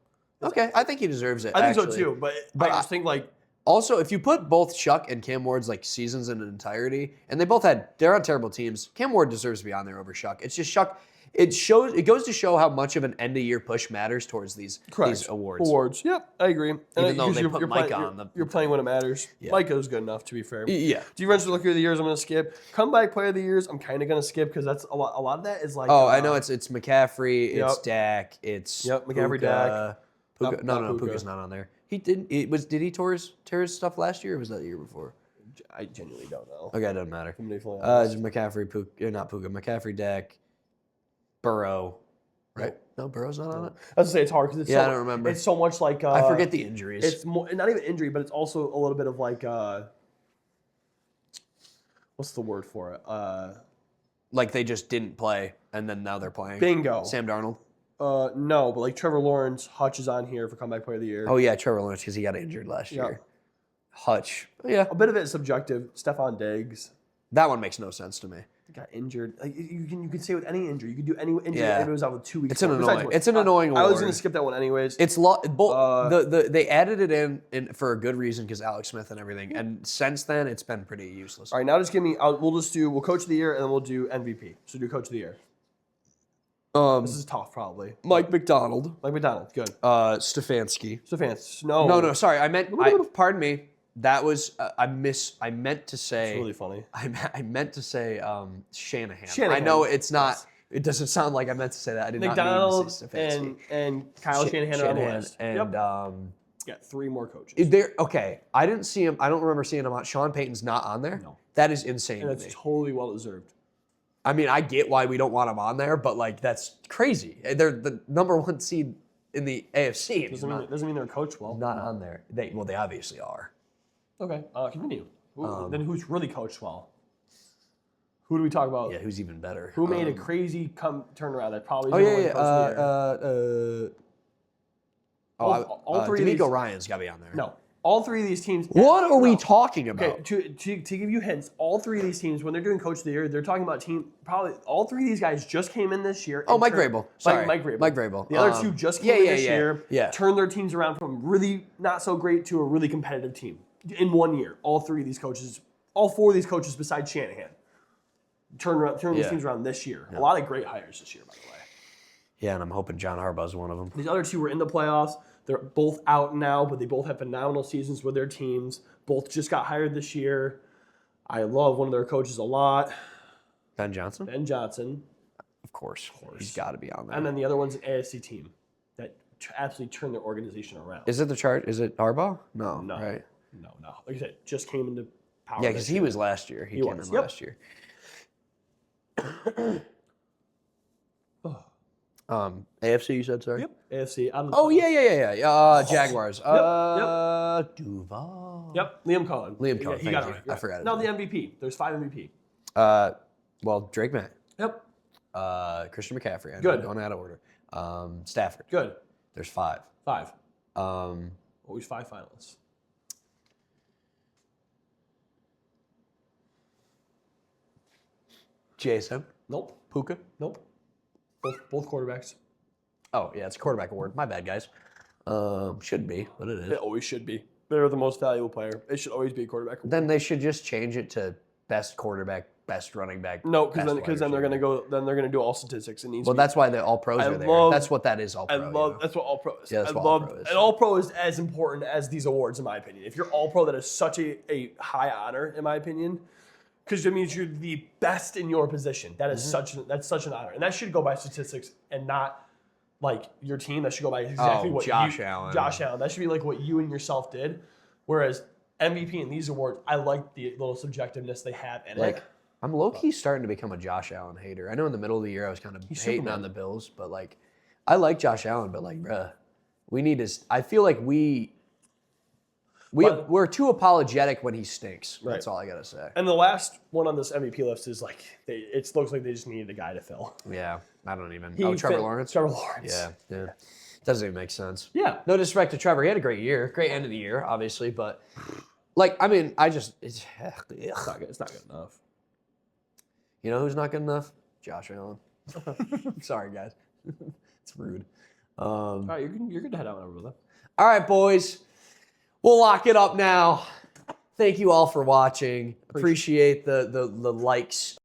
Okay, I think he deserves it. I think actually. so too, but I just think like Also, if you put both Shuck and Cam Ward's like seasons in entirety, and they're on terrible teams, Cam Ward deserves to be on there over Shuck. It's just Shuck. It goes to show how much of an end of year push matters towards these awards. Yep, I agree. And Even though they you're put playing, Micah on you're playing when it matters. Yeah. Micah was good enough, to be fair. Yeah. Defensive Rookie of the Years, I'm going to skip. Comeback Player of the Years, I'm kind of going to skip because that's a lot. A lot of that is like. Oh, I know it's McCaffrey, Yep. it's Dak, it's McCaffrey, Puka. Dak. Puka, Not no, Puka. Puka's not on there. He didn't. Did he tear his stuff last year, or was that the year before? I genuinely don't know. Okay, it doesn't matter. If I'm being fully It's honest. McCaffrey, Puka, not Puka. McCaffrey, Dak, Burrow, right? No, Burrow's not on it. I was gonna say it's hard because it's I don't remember. It's so much like I forget the injuries. It's more not even injury, but it's also a little bit of like what's the word for it? Like they just didn't play, and then now they're playing. Bingo. Sam Darnold. No, but like Trevor Lawrence, Hutch is on here for Comeback Player of the Year. Oh yeah, Trevor Lawrence because he got injured last year. Hutch. Yeah, A bit of it is subjective. Stephon Diggs that one makes no sense to me. got injured. Like you can say with any injury, you can do any injury. Yeah. It was out with 2 weeks. It's an besides annoying. what- It's an annoying I was award. gonna skip that one anyways. It's they added it in for a good reason because Alex Smith and everything, and since then it's been pretty useless. All right, now just give me. We'll Coach of the Year and then we'll do MVP. So do Coach of the Year. This is tough, probably. Mike McDonald, Like McDonald, good. Stefanski. Stefanski, No, sorry, pardon me. That was I meant to say. It's really funny. I meant to say Shanahan. Shanahan. I know it's not. Yes. It doesn't sound like I meant to say that. I did McDonald not mean to say Stefanski. and Kyle Shanahan are on the list. and Yep. Got 3 more coaches. okay. I didn't see him. I don't remember seeing him on. Sean Payton's not on there. No. That is insane And to that's me. totally well deserved. I mean, I get why we don't want him on there, but like that's crazy. They're the number 1 seed in the AFC. And he's Doesn't mean they're coached well. not on there. They obviously are. Okay, continue. Then who's really coached well? Who do we talk about? Yeah, who's even better? Who made a crazy turnaround that probably? Oh is yeah, gonna win yeah. Coach of the Year? All three of D'Amico these- Ryan's got to be on there. No, all 3 of these teams. What are we No. talking about? Okay, to give you hints, all 3 of these teams, when they're doing Coach of the Year, they're talking about probably all 3 of these guys just came in this year. Oh, and Mike turned- Vrabel. Sorry. Mike Vrabel. Mike Vrabel. The other 2 just came in this year, Yeah. turned their teams around from really not so great to a really competitive team in 1 year. All 3 of these coaches, all 4 of these coaches besides Shanahan, turned these Yeah. teams around this year. A lot of great hires this year, by the way. Yeah, and I'm hoping John Harbaugh's one of them. These other 2 were in the playoffs. They're both out now, but they both have phenomenal seasons with their teams. Both just got hired this year. I love one of their coaches a lot, Ben Johnson? Ben Johnson. Of course. He's got to be on there. And then the other one's an AFC team that absolutely turned their organization around. Is it the chart? Is it Harbaugh? No. No. Right? No. Like I said, just came into power. Yeah, because this he year. was last year. He came was. in Yep. last year. AFC, you said, sorry? Yep. AFC. Out of the Oh, yeah. Jaguars. Duval. Yep. Liam Cohen. Liam Cohen, He thank got you. it. I forgot his No, the name. MVP. There's 5 MVP. Well, Drake May. Yep. Christian McCaffrey. I'm Good. going out of order. Stafford. Good. There's 5. 5. Um, Always 5 finalists. Jason. Nope. Puka. Nope. Both quarterbacks. Oh, yeah, it's a quarterback award. My bad, guys. Should be, but it is. It always should be. They're the most valuable player. It should always be a quarterback. Then they should just change it to best quarterback, best running back. No, best because then wide they're receiver. gonna go do all statistics. It needs. Well, to be, that's why the all pros are there. love- That's what that is. All pro. I love. That's what all pro is. Yeah, that's I what love. all pro is. And all pro is as important as these awards, in my opinion. If you're all pro, that is such a high honor, in my opinion, because it means you're the best in your position. That is Mm-hmm. such an honor, and that should go by statistics and not like your team. That should go by exactly what Josh Allen. Josh Allen. That should be like what you and yourself did. Whereas MVP and these awards, I like the little subjectiveness they have in Like, it. I'm low-key starting to become a Josh Allen hater. I know in the middle of the year I was kind of hating Superman. on the Bills, but like, I like Josh Allen, but like, bruh, We need to. I feel like we're too apologetic when he stinks. Right. That's all I gotta say. And the last one on this MVP list is like it looks like they just needed a guy to fill. Yeah, I don't even. Trevor Lawrence. Trevor Lawrence. Yeah. Doesn't even make sense. Yeah. No disrespect to Trevor, he had a great year, great end of the year, obviously, but like I mean, it's It's not good. It's not good enough. You know who's not good enough? Josh Allen. Sorry, guys. It's rude. All right, you're good to head out whenever, though. All right, boys. We'll lock it up now. Thank you all for watching. Appreciate the likes